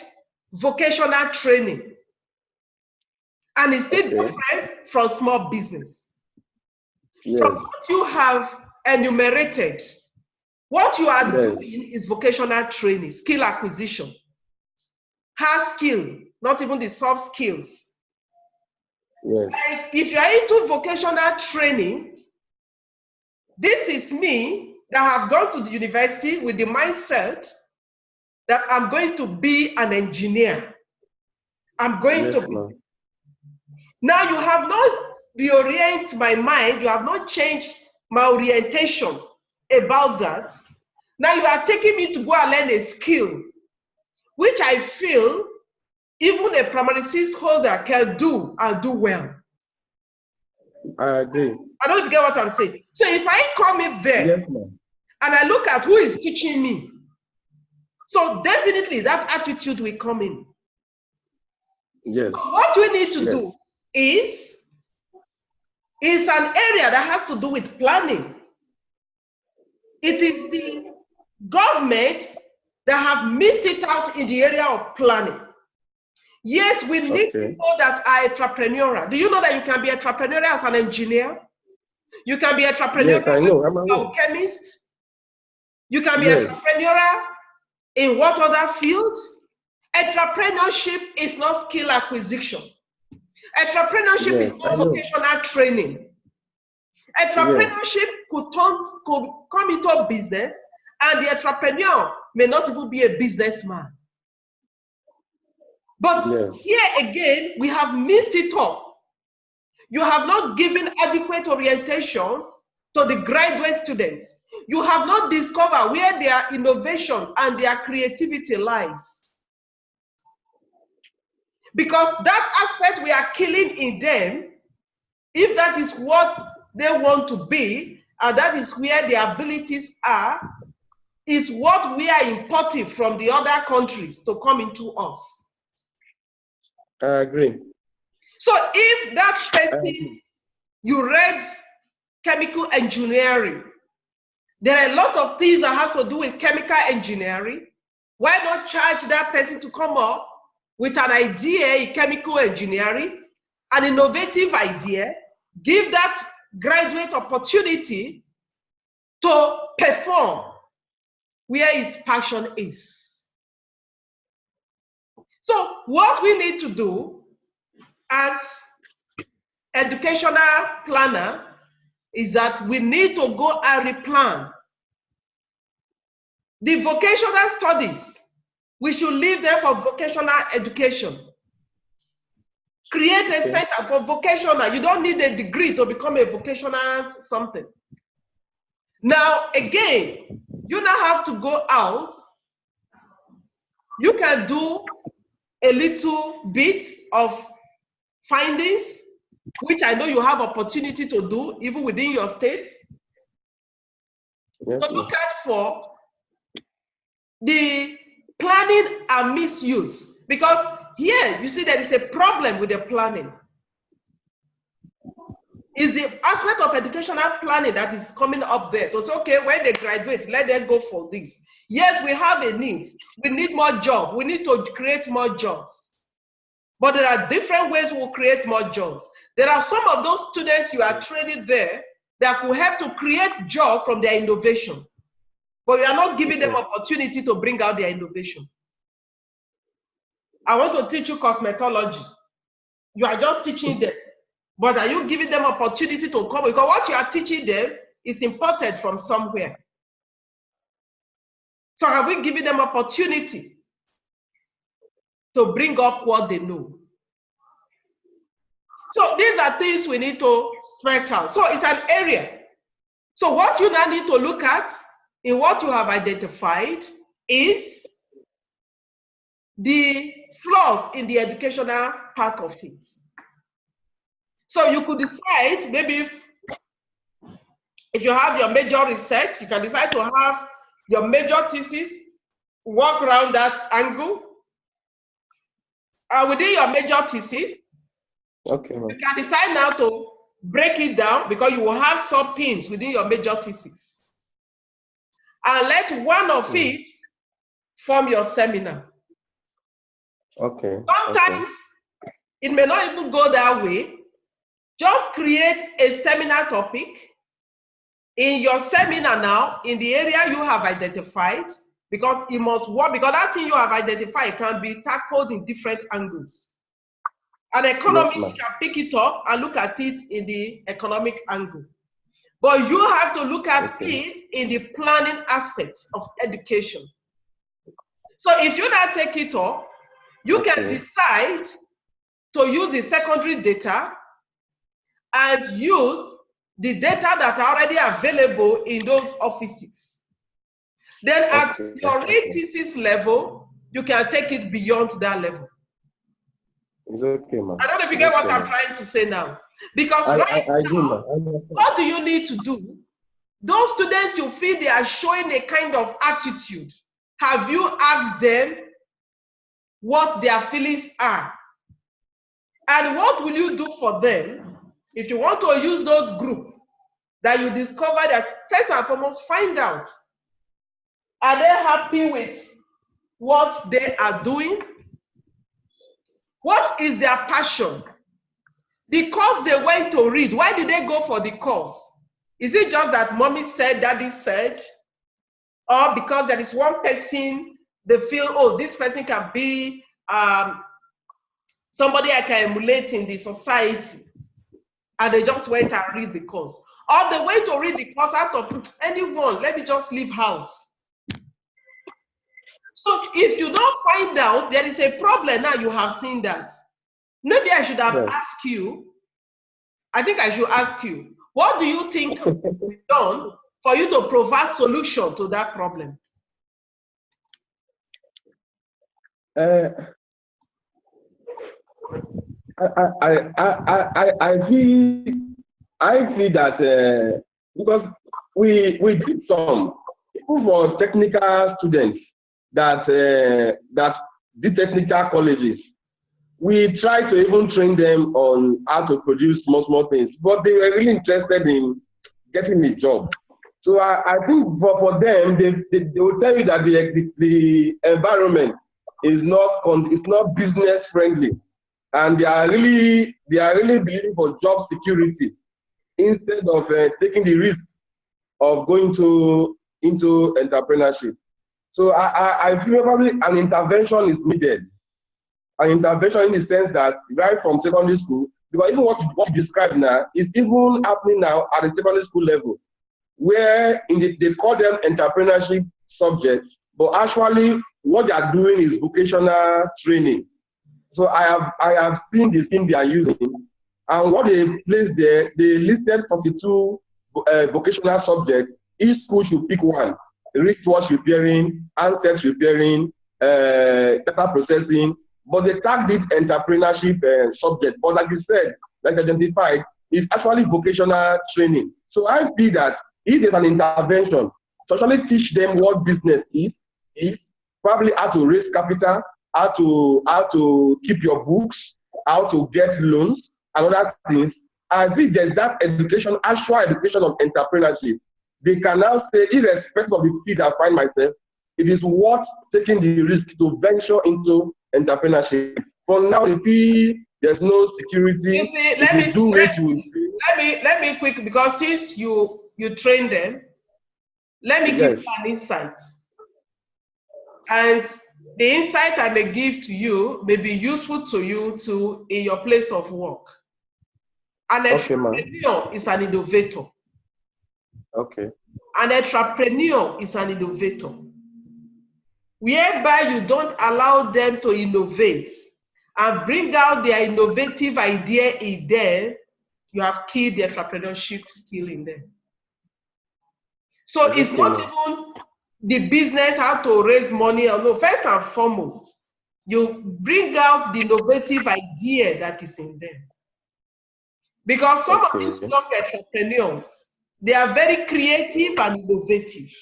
vocational training. And it's still different from small business. From what you have enumerated, what you are doing is vocational training, skill acquisition, hard skill, not even the soft skills. And if you are into vocational training, this is me that have gone to the university with the mindset that I'm going to be an engineer. I'm going to be. Now you have not reoriented my mind, you have not changed my orientation about that. Now you are taking me to go and learn a skill, which I feel even a primary 6 holder can do and do well. I agree. I don't know if you get what I'm saying. So if I come in there and I look at who is teaching me, so definitely that attitude will come in. Yes. So what we need to do is an area that has to do with planning. It is the government that have missed it out in the area of planning. Yes, we need people that are entrepreneurial. Do you know that you can be entrepreneurial as an engineer? You can be entrepreneurial as a chemist. You can be entrepreneurial in what other field? Entrepreneurship is not skill acquisition. Entrepreneurship is not vocational training. Entrepreneurship could come into a business, and the entrepreneur may not even be a businessman. But here again, we have missed it up. You have not given adequate orientation to the graduate students. You have not discovered where their innovation and their creativity lies. Because that aspect we are killing in them, if that is what they want to be, and that is where their abilities are, is what we are importing from the other countries to come into us. I agree. So if that person, you read chemical engineering, there are a lot of things that has to do with chemical engineering. Why not charge that person to come up with an idea in chemical engineering, an innovative idea, give that graduate opportunity to perform where his passion is. So what we need to do as educational planner is that we need to go and replan. The vocational studies, we should leave them for vocational education. Create a center for vocational. You don't need a degree to become a vocational something. Now, again, you now have to go out. You can do a little bit of findings, which I know you have opportunity to do even within your state. Yes, So look out for the planning and misuse, because here you see there is a problem with the planning. Is the aspect of educational planning that is coming up there. So say, okay, when they graduate, let them go for this. Yes, we have a need. We need more jobs. We need to create more jobs. But there are different ways we'll create more jobs. There are some of those students you are training there that will help to create jobs from their innovation. But you are not giving them opportunity to bring out their innovation. I want to teach you cosmetology. You are just teaching them. But are you giving them opportunity to come? Because what you are teaching them is imported from somewhere. So are we giving them opportunity to bring up what they know? So these are things we need to spread out. So it's an area. So what you now need to look at in what you have identified is the flaws in the educational part of it. So you could decide, maybe if you have your major research, you can decide to have your major thesis, work around that angle. Within your major thesis, you can decide now to break it down, because you will have sub-themes within your major thesis. And let one of it form your seminar. Sometimes it may not even go that way. Just create a seminar topic in your seminar now, in the area you have identified, because it must work, because that thing you have identified can be tackled in different angles. An economist can pick it up and look at it in the economic angle. But you have to look at it in the planning aspects of education. So if you now take it up, you can decide to use the secondary data and use the data that are already available in those offices. Then at your real thesis level, you can take it beyond that level. It's okay, ma'am. I don't know if you get what I'm trying to say now. Because right now, what do you need to do? Those students you feel they are showing a kind of attitude. Have you asked them what their feelings are? And what will you do for them if you want to use those groups that you discover that first and foremost, find out, are they happy with what they are doing? What is their passion? The course they went to read, why did they go for the course? Is it just that mommy said, daddy said? Or because there is one person, they feel, oh, this person can be somebody I can emulate in the society, and they just went and read the course? Or they went to read the course out of anyone, let me just leave house. So if you don't find out, there is a problem now, you have seen that. Maybe I should have asked you, I think I should ask you, what do you think can be done for you to provide solution to that problem? I feel that because we did some, even for technical students that did technical colleges, we try to even train them on how to produce small things, but they were really interested in getting a job. So I think for them, they will tell you that the environment is not business friendly, and they are really believing for job security instead of taking the risk of going into entrepreneurship. So I feel probably an intervention is needed. An intervention in the sense that right from secondary school, because even what you described now is even happening now at the secondary school level, where they call them entrepreneurship subjects, but actually what they are doing is vocational training. So I have seen the thing they are using, and what they placed there, they listed 42 vocational subjects. Each school should pick one. wristwatch repairing, handset repairing, data processing, but they tagged it entrepreneurship subject. But like you said, like identified, it's actually vocational training. So I feel that if there's an intervention to actually teach them what business is probably how to raise capital, how to keep your books, how to get loans, and other things. I think there's that education, actual education of entrepreneurship. They can now say, irrespective of the field I find myself, it is worth taking the risk to venture into entrepreneurship. For now, if there's no security, you see, let me quick, because since you train them, let me give you an insight. And the insight I may give to you may be useful to you too in your place of work. An entrepreneur is an innovator. Okay. An entrepreneur is an innovator. Whereby you don't allow them to innovate and bring out their innovative idea in them, you have killed the entrepreneurship skill in them. So it's not even the business, how to raise money. No, first and foremost, you bring out the innovative idea that is in them. Because some of these young entrepreneurs, they are very creative and innovative.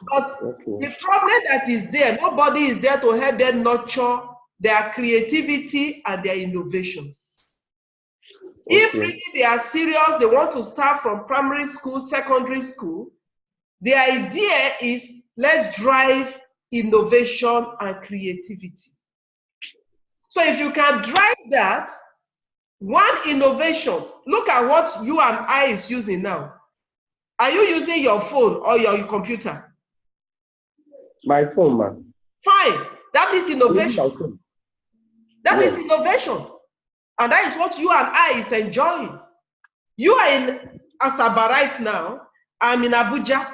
But the problem that is there, nobody is there to help them nurture their creativity and their innovations. If really they are serious, they want to start from primary school, secondary school, the idea is let's drive innovation and creativity. So if you can drive that, one innovation, look at what you and I is using now. Are you using your phone or your computer? My phone, man. Fine. That is innovation. That is innovation. And that is what you and I is enjoying. You are in Asaba right now. I'm in Abuja.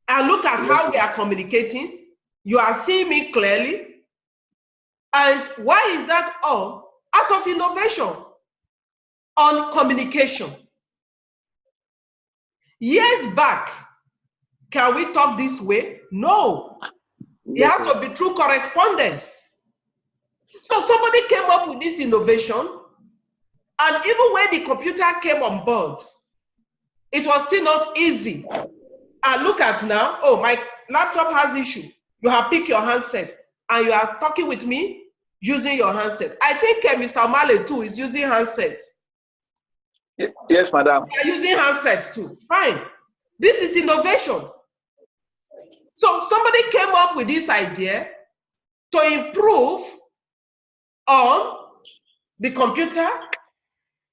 And look at how we are communicating. You are seeing me clearly. And why is that all? Out of innovation on communication. Years back, can we talk this way? No. It has to be through correspondence. So somebody came up with this innovation, and even when the computer came on board, it was still not easy. And look at now, oh, my laptop has issue. You have picked your handset, and you are talking with me using your handset. I think Mr. Male too is using handsets. Yes, madam. You are using handsets too. Fine. This is innovation. So somebody came up with this idea to improve on the computer,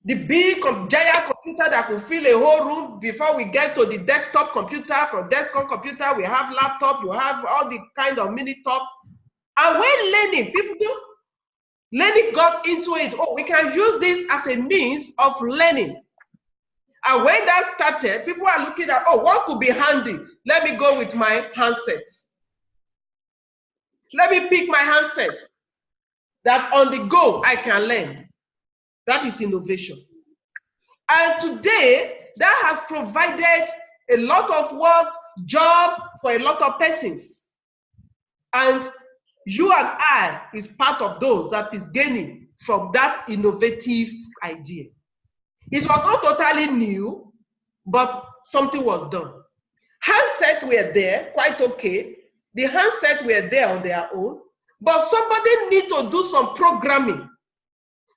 the big giant computer that could fill a whole room before we get to the desktop computer. From desktop computer, we have laptop, you have all the kind of mini top. And when learning, learning got into it. Oh, we can use this as a means of learning. And when that started, people are looking at, oh, what could be handy? Let me go with my handset. Let me pick my handset. That on the go, I can learn. That is innovation. And today, that has provided a lot of work, jobs for a lot of persons. And you and I is part of those that is gaining from that innovative idea. It was not totally new, but something was done. Handsets were there, quite okay. The handsets were there on their own, but somebody need to do some programming.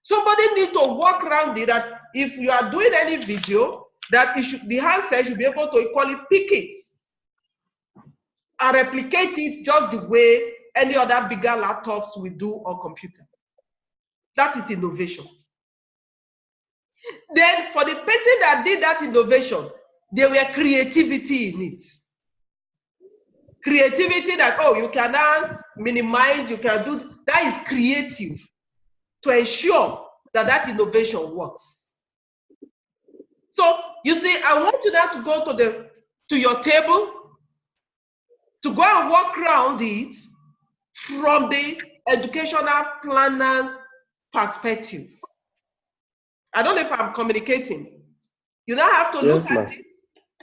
Somebody need to work around it, that if you are doing any video, that the handset should be able to equally pick it and replicate it just the way any other bigger laptops will do or computer. That is innovation. Then for the person that did that innovation, there were creativity in it. Creativity that, oh, you can now minimize, you can do, that is creative to ensure that that innovation works. So you see, I want you now to go to your table, to go and walk around it from the educational planner's perspective. I don't know if I'm communicating. You now have to look at it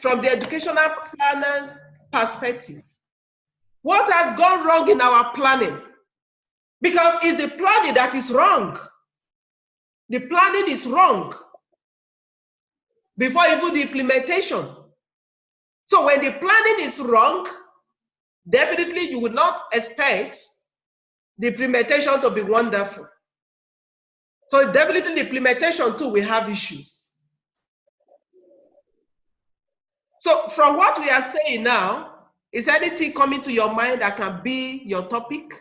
from the educational planner's perspective. What has gone wrong in our planning? Because it's the planning that is wrong. The planning is wrong before even the implementation. So when the planning is wrong, definitely you would not expect the implementation to be wonderful. So definitely the implementation too will have issues. So from what we are saying now, is anything coming to your mind that can be your topic?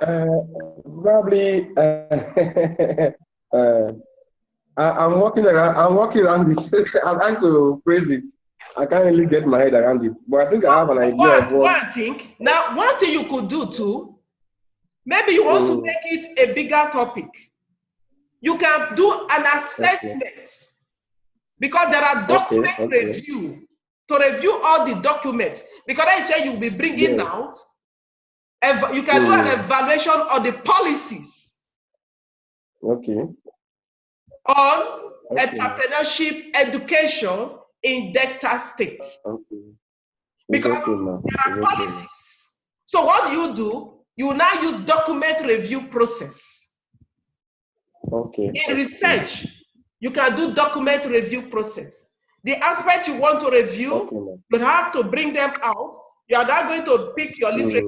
Probably, I'm walking around this. I'm trying to phrase it. I can't really get my head around it, but I think I have an idea of what. One thing you could do too, maybe you want to make it a bigger topic. You can do an assessment, because there are document review, to review all the documents, because I say you'll be bringing out, you can do an evaluation of the policies on entrepreneurship education in Delta states. Because there are policies. So what do? You now use document review process. In research, you can do document review process. The aspect you want to review, you have to bring them out. You are now going to pick your literature,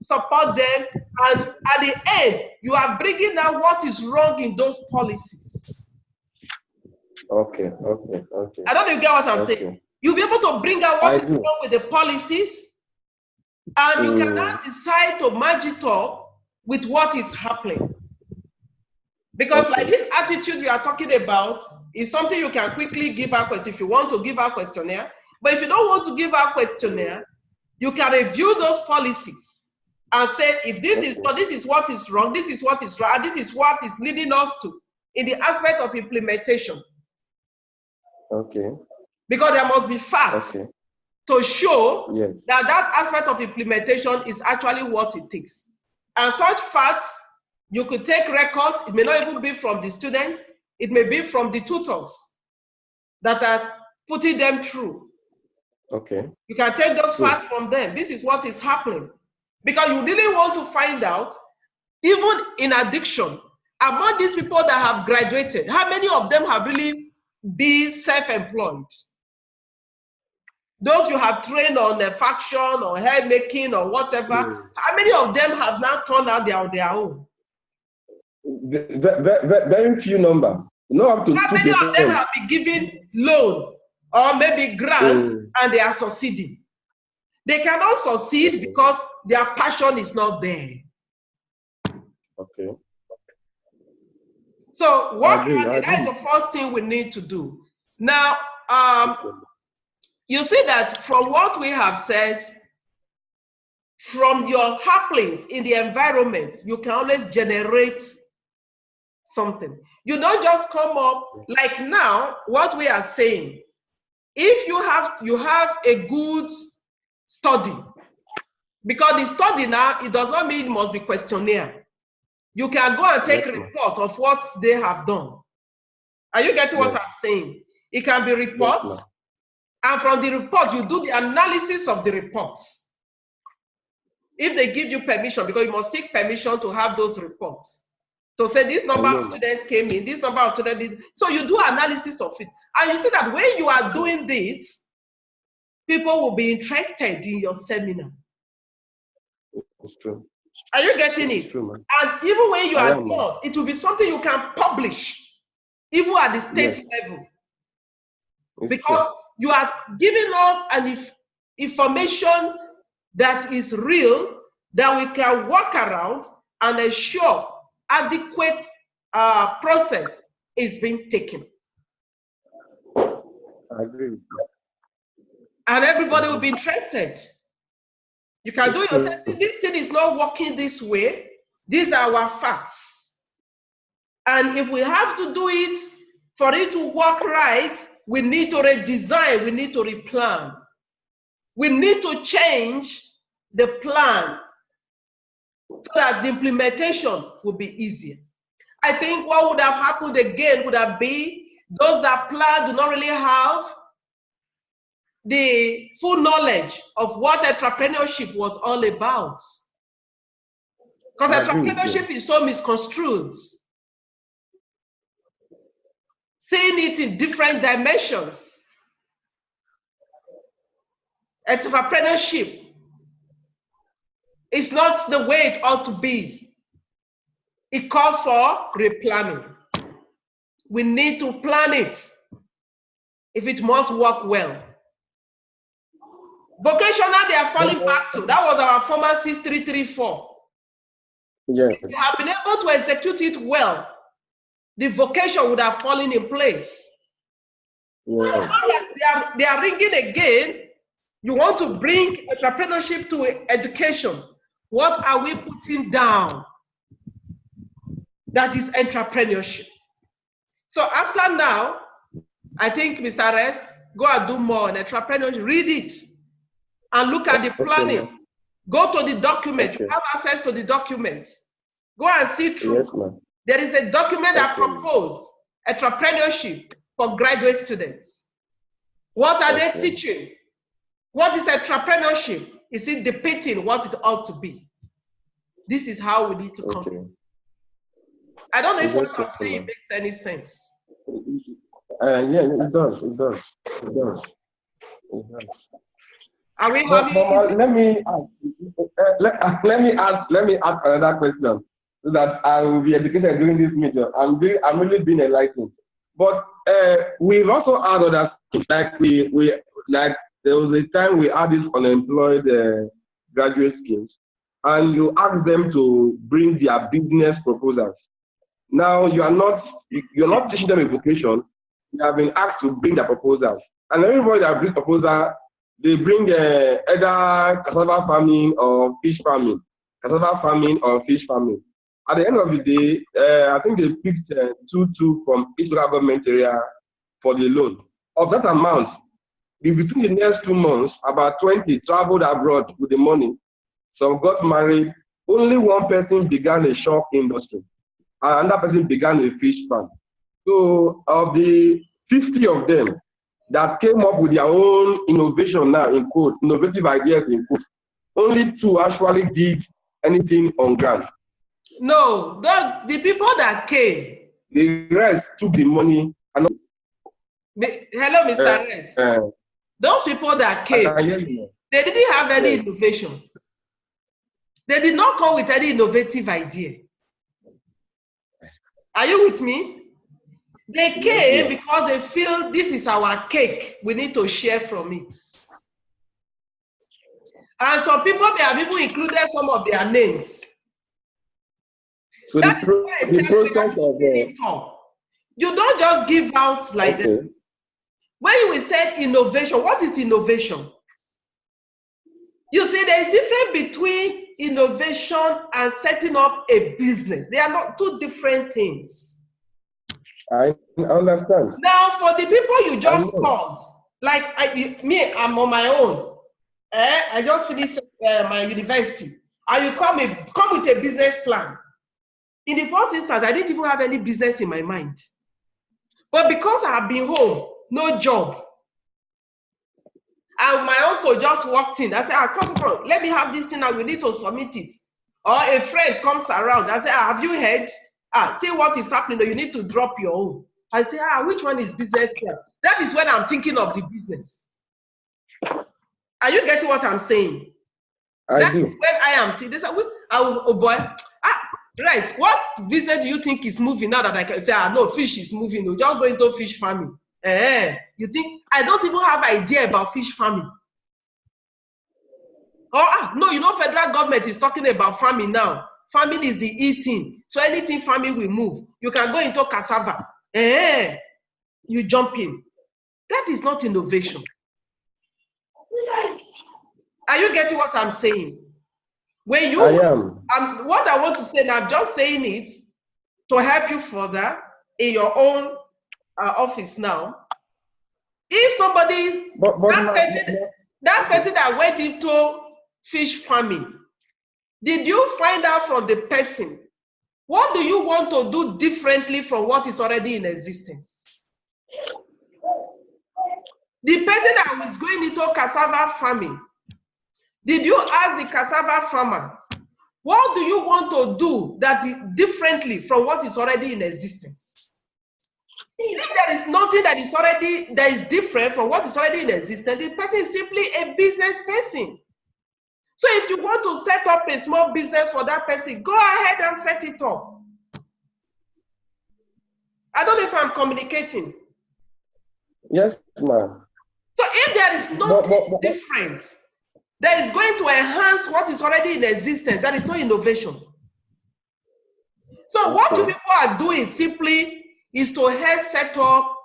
support them, and at the end, you are bringing out what is wrong in those policies. I don't know if you get what I'm saying. You'll be able to bring out what is wrong with the policies, and you can now decide to match it up with what is happening. Because like this attitude we are talking about is something you can quickly give out if you want to give out questionnaire. But if you don't want to give out questionnaire, you can review those policies and say, if this is not, this is what is wrong, this is what is right, and this is what is leading us to in the aspect of implementation. Because there must be facts to show that that aspect of implementation is actually what it takes. And such facts, you could take records. It may not even be from the students. It may be from the tutors that are putting them through. You can take those facts from them. This is what is happening. Because you really want to find out, even in addiction, among these people that have graduated, how many of them have really been self-employed? Those you have trained on a faction or hair making or whatever, how many of them have now turned out they are on their own? Very few number. How many of them have been given loan or maybe grant and they are succeeding? They cannot succeed because their passion is not there. So that is the first thing we need to do. Now, you see that from what we have said, from your happenings in the environment, you can always generate something. You don't just come up like now, what we are saying. If you have a good study, because the study now, it does not mean it must be questionnaire. You can go and take a report of what they have done. Are you getting what I'm saying? It can be reports, and from the report, you do the analysis of the reports. If they give you permission, because you must seek permission to have those reports. To say this number of students came in, this number of students, so you do analysis of it. And you see that when you are doing this, people will be interested in your seminar. It's true. Are you getting it? It's true, man. And even when you are done, it will be something you can publish, even at the state level. Because you are giving us an information that is real, that we can work around and ensure adequate process is being taken. I agree with you. And everybody will be interested. You can do yourself. This thing is not working this way. These are our facts. And if we have to do it, for it to work right, we need to redesign, we need to replan. We need to change the plan so that the implementation will be easier. I think what would have happened again would have been those that plan do not really have the full knowledge of what entrepreneurship was all about. Because entrepreneurship is so misconstrued. Seeing it in different dimensions. Entrepreneurship is not the way it ought to be. It calls for replanning. We need to plan it if it must work well. Vocational, they are falling back to. That was our former 6334. Yes. If you have been able to execute it well, the vocation would have fallen in place. Yes. They are ringing again. You want to bring entrepreneurship to education. What are we putting down? That is entrepreneurship. So after now, I think Mr. S, go and do more on entrepreneurship. Read it and look at the planning. Okay, go to the document. Okay. You have access to the documents. Go and see through. Yes, ma'am. There is a document that Okay. proposes entrepreneurship for graduate students. What are they teaching? What is entrepreneurship? Is it depicting what it ought to be? This is how we need to come. Okay. I don't know if what I'm saying makes any sense. Yeah, it does. It does. It does. It does. Are we But, having? let me ask another question so that I will be educated during this meeting. I'm really being enlightened. But we've also had others, like like there was a time we had this unemployed graduate schemes, and you ask them to bring their business proposals. Now you're not teaching them a vocation. You have been asked to bring their proposals, and everybody that brings proposal, they bring either cassava farming or fish farming, cassava farming or fish farming. At the end of the day, I think they picked 2 from each government area for the loan. Of that amount, between the next 2 months, about 20 traveled abroad with the money. Some got married. Only one person began a shop industry. Another person began a fish farm. So of the 50 of them that came up with their own innovation now, in quote, innovative ideas in quote, only 2 actually did anything on ground. No, the people that came. The rest took the money. And hello, Mr. S. Those people that came, they didn't have any innovation. They did not come with any innovative idea. Are you with me? They came because they feel this is our cake. We need to share from it. And some people, they have even included some of their names. So that the process of you don't just give out like that. When you say innovation, what is innovation? You see, there is difference between innovation and setting up a business. They are not 2 different things. I understand. Now, for the people you just called, like I'm on my own. I just finished my university. And you come with a business plan. In the first instance, I didn't even have any business in my mind. But because I have been home, no job, and my uncle just walked in, I said, come bro, let me have this thing now, we need to submit it. Or a friend comes around, I say, have you heard? See what is happening, you need to drop your own. I say, which one is business plan? That is when I'm thinking of the business. Are you getting what I'm saying? That is when I am thinking, oh boy, Rice, what business do you think is moving now that I can say, no, fish is moving, no, just go into fish farming. You think, I don't even have idea about fish farming. Oh, no, you know, federal government is talking about farming now. Farming is the eating. So anything farming will move. You can go into cassava. You jump in. That is not innovation. Are you getting what I'm saying? When you, what I want to say now, I'm just saying it to help you further in your own office now. If somebody, that person that went into fish farming, did you find out from the person, what do you want to do differently from what is already in existence? The person that is going into cassava farming, did you ask the cassava farmer, what do you want to do that is differently from what is already in existence? If there is nothing that is different from what is already in existence, the person is simply a business person. So if you want to set up a small business for that person, go ahead and set it up. I don't know if I'm communicating. Yes, ma'am. So if there is nothing different that is going to enhance what is already in existence, that is no innovation. So what you people are doing simply is to help set up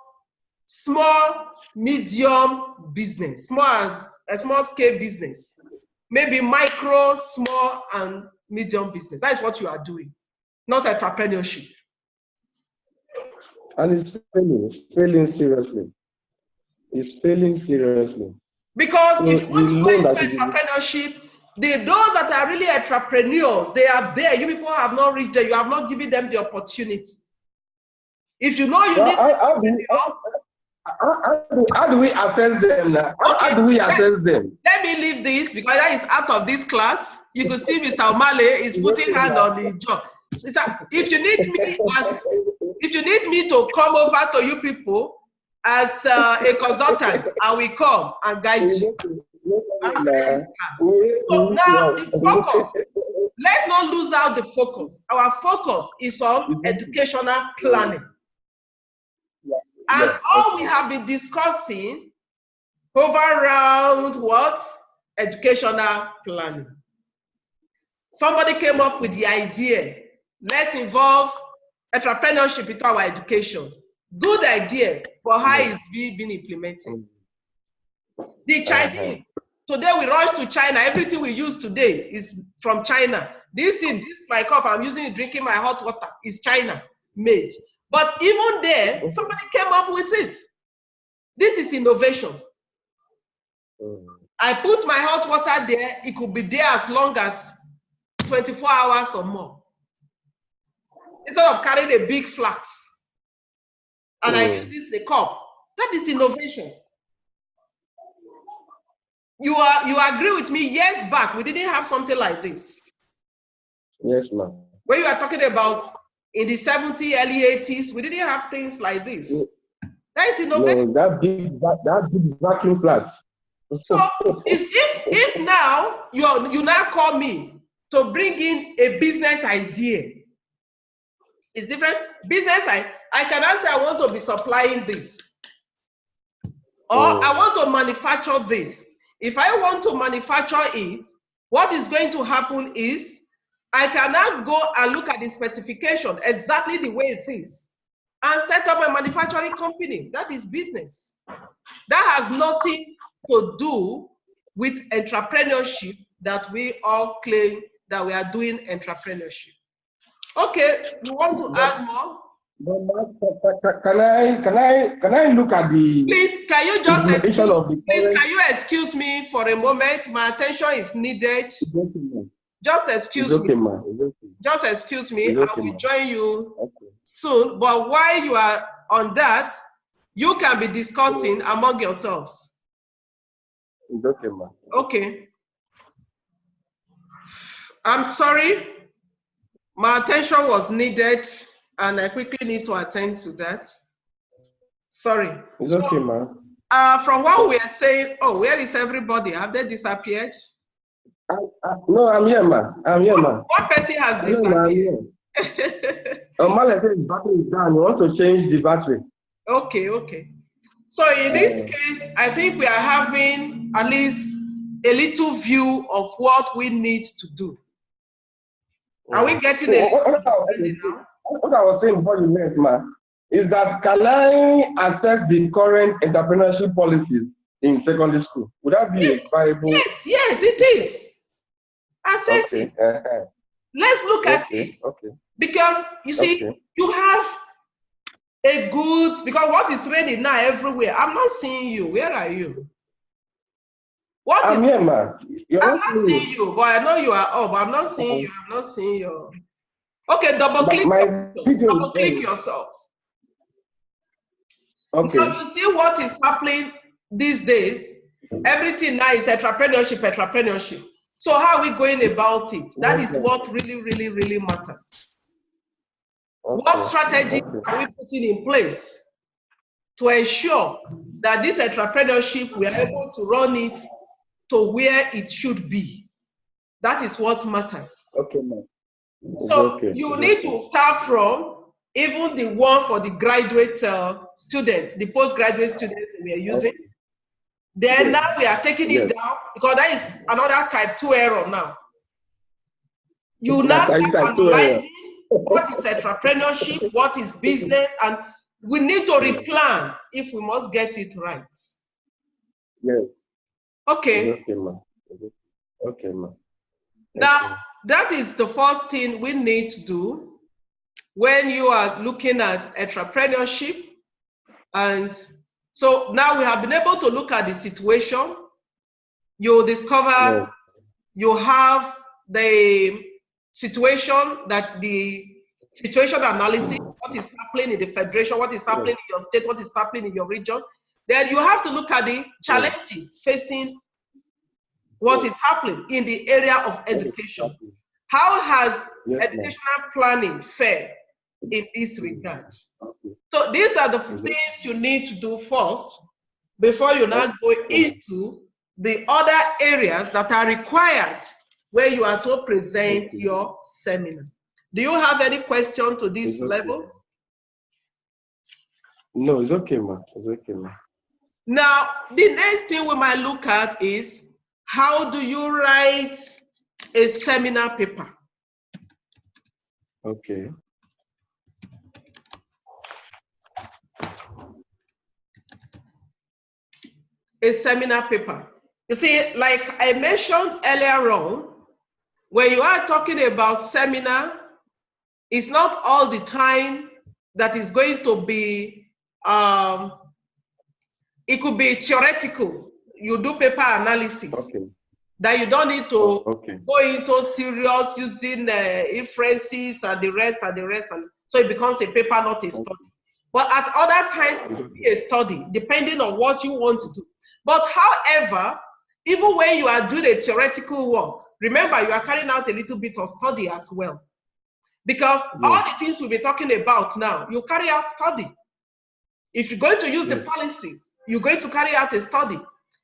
small, medium business, a small scale business, maybe micro, small, and medium business. That is what you are doing, not entrepreneurship. And it's failing seriously. It's failing seriously. Because so if you want to go into entrepreneurship, those that are really entrepreneurs, they are there. You people have not reached there. You have not given them the opportunity. If you know you need how do we assess them now? How do we assess them? Let me leave this because that is out of this class. You can see Mr. Omale is putting hand on the job. If you need me to come over to you people as a consultant, I will come and guide you. So now the focus. Let's not lose out the focus. Our focus is on educational planning. And all we have been discussing around what? Educational planning. Somebody came up with the idea, let's involve entrepreneurship into our education. Good idea, but how is it being implemented? The Chinese, today we rush to China, everything we use today is from China. This my cup, I'm using it, drinking my hot water, is China made. But even there, somebody came up with it. This is innovation. I put my hot water there, it could be there as long as 24 hours or more. Instead of carrying a big flask. And I use this in a cup. That is innovation. You agree with me? Years back, we didn't have something like this. Yes, ma'am. When you are talking about in the 70s, early 80s, we didn't have things like this. That is innovation. No, that big vacuum flask. So if now you now call me to bring in a business idea, it's different. Business, I can answer, I want to be supplying this. Or I want to manufacture this. If I want to manufacture it, what is going to happen is I can now go and look at the specification exactly the way it is and set up a manufacturing company. That is business. That has nothing to do with entrepreneurship that we all claim that we are doing entrepreneurship. Okay, you want to add more? Can I look at the? Please, can you just can you excuse me for a moment? My attention is needed. Just excuse me. Just excuse me. I will join you soon. But while you are on that, you can be discussing among yourselves. It's okay, ma'am. Okay. I'm sorry. My attention was needed, and I quickly need to attend to that. Sorry. It's okay, ma'am. From what we are saying, where is everybody? Have they disappeared? No, I'm here, ma'am. I'm here, ma'am. One person has disappeared. Male says battery is down. You want to change the battery? Okay. So in this case, I think we are having at least a little view of what we need to do. Are we getting what I was saying before you left, ma'am, is that can I assess the current entrepreneurship policies in secondary school? Would that be a viable? Yes, it is. Assess it. Let's look at it. Because you see, you have a good, because what is raining now everywhere? I'm not seeing you. Where are you? I'm here, ma'am. I'm not seeing you, but I know you are up. I'm not seeing you. I'm not seeing you. Okay, double click yourself. Okay. Now you see what is happening these days, everything now is entrepreneurship. So how are we going about it? That is what really matters. What strategy are we putting in place to ensure that this entrepreneurship, we are able to run it to where it should be? That is what matters. Okay, ma'am. So you need to start from even the one for the graduate students, the postgraduate students we are using. Then now we are taking it down, because that is another type 2 error now. You now start analyzing what is entrepreneurship, what is business, and we need to replan if we must get it right. Yes. Okay. Okay, ma'am. Okay, ma'am. Now, that is the first thing we need to do when you are looking at entrepreneurship. And so now we have been able to look at the situation. You discover you have the situation, that the situation analysis, what is happening in the federation, what is happening in your state, what is happening in your region. Then you have to look at the challenges facing what is happening in the area of education. How has educational planning fared in this regard? So these are the things you need to do first before you now go into the other areas that are required where you are to present your seminar. Do you have any question to this level? No, it's okay, ma'am. It's okay, ma'am. Now, the next thing we might look at is, how do you write a seminar paper? Okay. A seminar paper. You see, like I mentioned earlier on, when you are talking about seminar, it's not all the time that is going to be, it could be theoretical. You do paper analysis. That you don't need to go into serious using inferences and the rest. And so it becomes a paper, not a study. But at other times, it will be a study, depending on what you want to do. But however, even when you are doing a theoretical work, remember you are carrying out a little bit of study as well. Because all the things we'll be talking about now, you carry out study. If you're going to use the policies, you're going to carry out a study.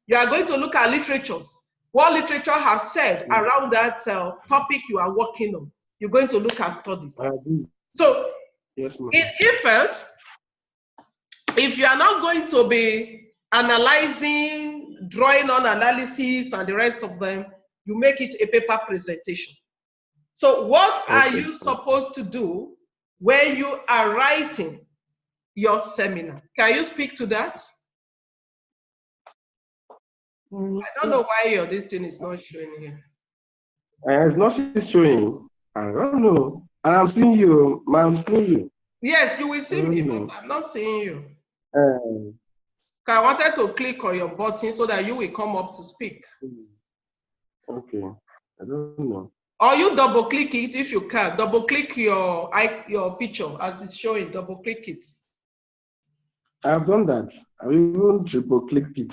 You are going to look at literatures. What literature has said around that topic you are working on. You're going to look at studies. So, in effect, if you are not going to be analyzing, drawing on analysis and the rest of them, you make it a paper presentation. So what are you supposed to do when you are writing your seminar? Can you speak to that? I don't know why this thing is not showing here. It's not showing. I don't know. I'm seeing you. I'm seeing you. Yes, you will see me, but I'm not seeing you. I wanted to click on your button so that you will come up to speak. Okay. I don't know. Or you double click it if you can. Double click your picture as it's showing. Double click it. I've done that. I will triple click it.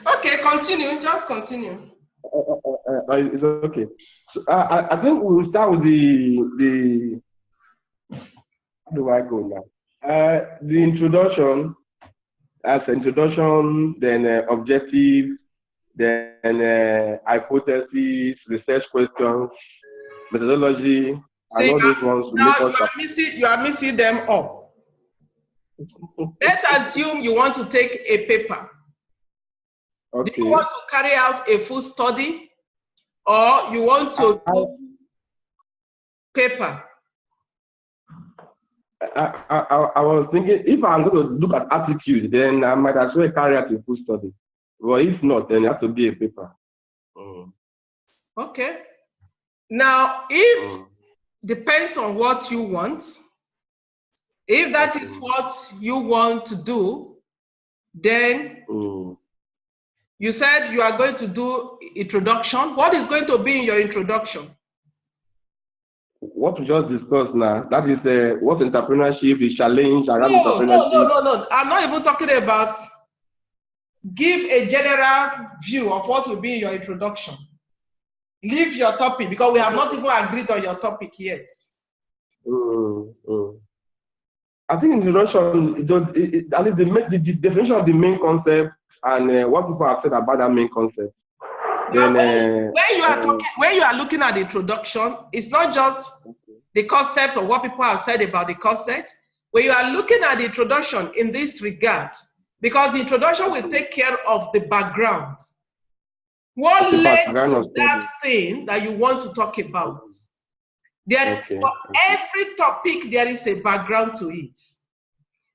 Okay, continue. Just continue. It's okay. So, I think we will start with the. How do I go now? The introduction. As introduction, then objective, then hypothesis, research questions, methodology, and all those ones. Now you are missing them all. Let's assume you want to take a paper. Okay. Do you want to carry out a full study, or you want to do paper? I was thinking, if I'm going to look at attitude, then I might as well carry out a full study. Well, if not, then it has to be a paper. Okay. Now, if depends on what you want, if that is what you want to do, then you said you are going to do introduction. What is going to be in your introduction? What we just discussed now, that is what entrepreneurship is, challenge around entrepreneurship. No. I'm not even talking about give a general view of what will be in your introduction. Leave your topic, because we have not even agreed on your topic yet. I think introduction, at least the definition of the main concept and what people have said about that main concept. Then, when you are looking at the introduction, it's not just the concept or what people have said about the concept. When you are looking at the introduction in this regard, because the introduction will take care of the background. What led to that thing that you want to talk about? For every topic, there is a background to it.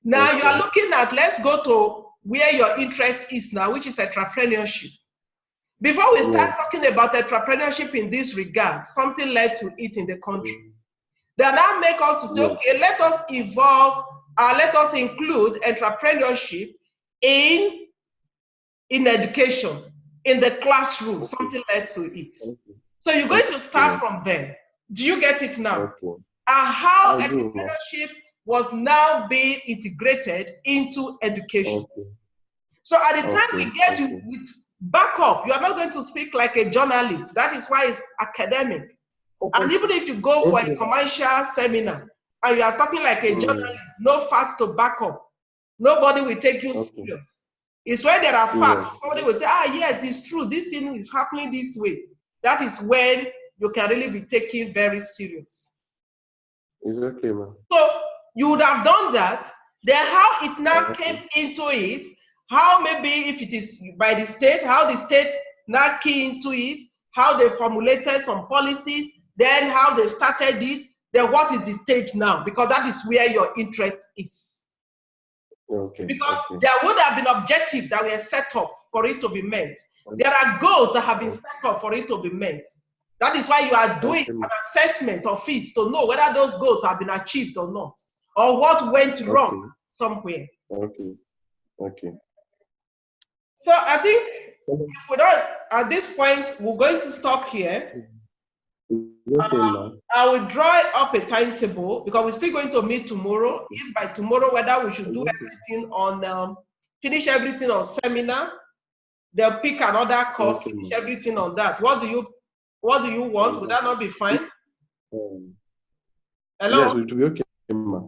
Now you are looking at, let's go to where your interest is now, which is entrepreneurship. Before we start talking about entrepreneurship in this regard, something led to it in the country. That now make us to say, okay, let us evolve, let us include entrepreneurship in education, in the classroom, something led to it. So you're going to start from there. Do you get it now? And how entrepreneurship was now being integrated into education. So at the time we get to with backup, you are not going to speak like a journalist. That is why it's academic. And even if you go for a commercial seminar and you are talking like a journalist, no facts to back up, nobody will take you serious. It's when there are facts, somebody will say, yes, it's true, this thing is happening this way. That is when you can really be taken very serious. It's okay, man. So you would have done that. Then how it now came into it, how maybe if it is by the state, how the state now came into it, how they formulated some policies, then how they started it, then what is the stage now? Because that is where your interest is. Because there would have been objectives that were set up for it to be met. There are goals that have been set up for it to be met. That is why you are doing an assessment of it to know whether those goals have been achieved or not, or what went wrong somewhere. So I think if we don't, at this point, we're going to stop here. I will draw up a timetable because we're still going to meet tomorrow. If by tomorrow, whether we should do everything on, finish everything on seminar, they'll pick another course, finish everything on that. What do you want? Would that not be fine? Hello? Yes, it will be okay, ma.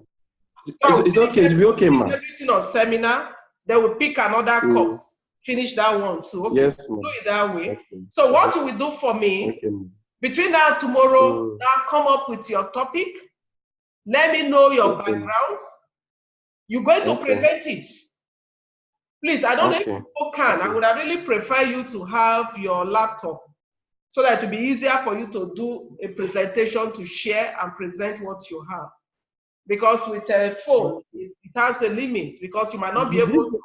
It's okay, it will be okay, ma. Everything on seminar, they will pick another course, finish that one too. Okay, yes, ma. Do it that way. So what you will do for me, between now and tomorrow, now come up with your topic. Let me know your background. You're going to present it. Please, I don't know if people can. I would have really prefer you to have your laptop so that it will be easier for you to do a presentation to share and present what you have. Because with a phone, it has a limit because you might not be able to,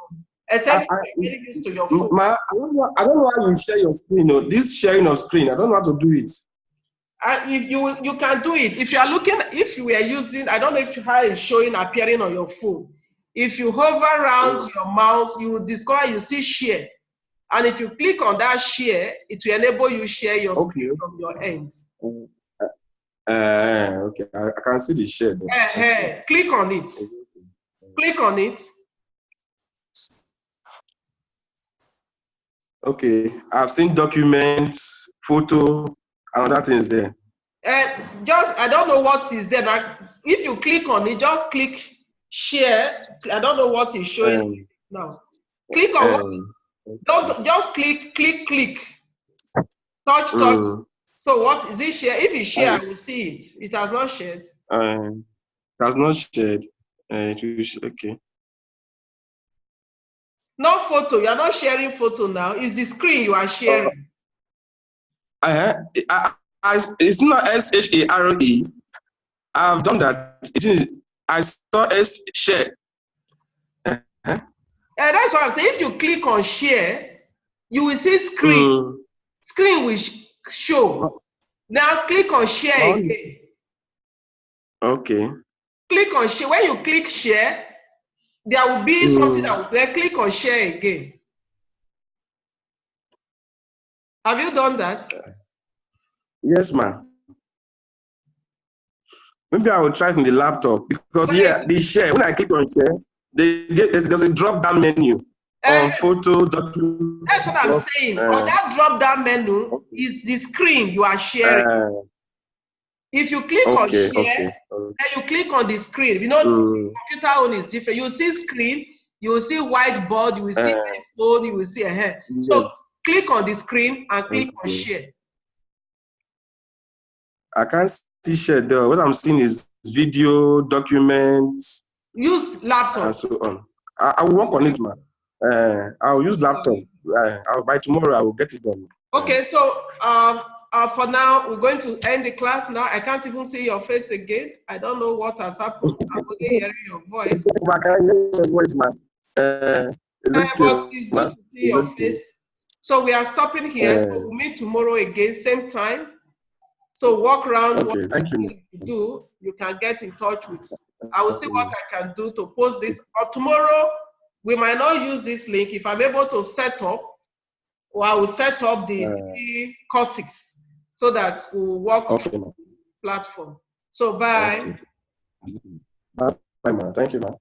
except you're getting used to your phone. Ma, I don't know how you share your screen. This sharing of screen, I don't know how to do it. If you can do it. If you are looking, if you are using, I don't know if how it's showing appearing on your phone. If you hover around your mouse, you will discover you see share. And if you click on that share, it will enable you share your screen from your end. Okay, I can see the share. Click on it. Click on it. Okay, I've seen documents, photo, and other things there. I don't know what is there. Now, if you click on it, just click share. I don't know what is showing now. Click on don't just click. Touch. So what is it share? If you share, I will see it. It has not shared. It has not shared. Okay. No photo. You are not sharing photo now. It's the screen you are sharing. It's not SHARE. I've done that. It is. I saw S share. That's what I'm saying. If you click on share, you will see screen. Screen will show. Now click on share again. Okay. Click on share. When you click share, there will be something that will then click on share again. Have you done that? Yes, ma'am. Maybe I will try it in the laptop because the share, when I click on share, there's a drop down menu. photo document. That's what I'm saying. On that drop-down menu is the screen you are sharing. If you click on share, then you click on the screen. You know, computer own is different. You will see screen, you will see whiteboard, you will see phone, you will see a hand. So click on the screen and click on share. I can't see share though. What I'm seeing is video, documents. Use laptop. And so on. I will work on it, man. I'll use laptop. By tomorrow, I will get it done. Okay, so for now, we're going to end the class now. I can't even see your face again. I don't know what has happened. I'm only hearing your voice. I can hear your voice, man. But it's good to see your face. So we are stopping here. So we'll meet tomorrow again, same time. So walk around what you do. You can get in touch with. I will see what I can do to post this. Or tomorrow, we might not use this link. If I'm able to set up, or I will set up the courses so that we'll work on the platform. So bye. Bye, man. Thank you, man.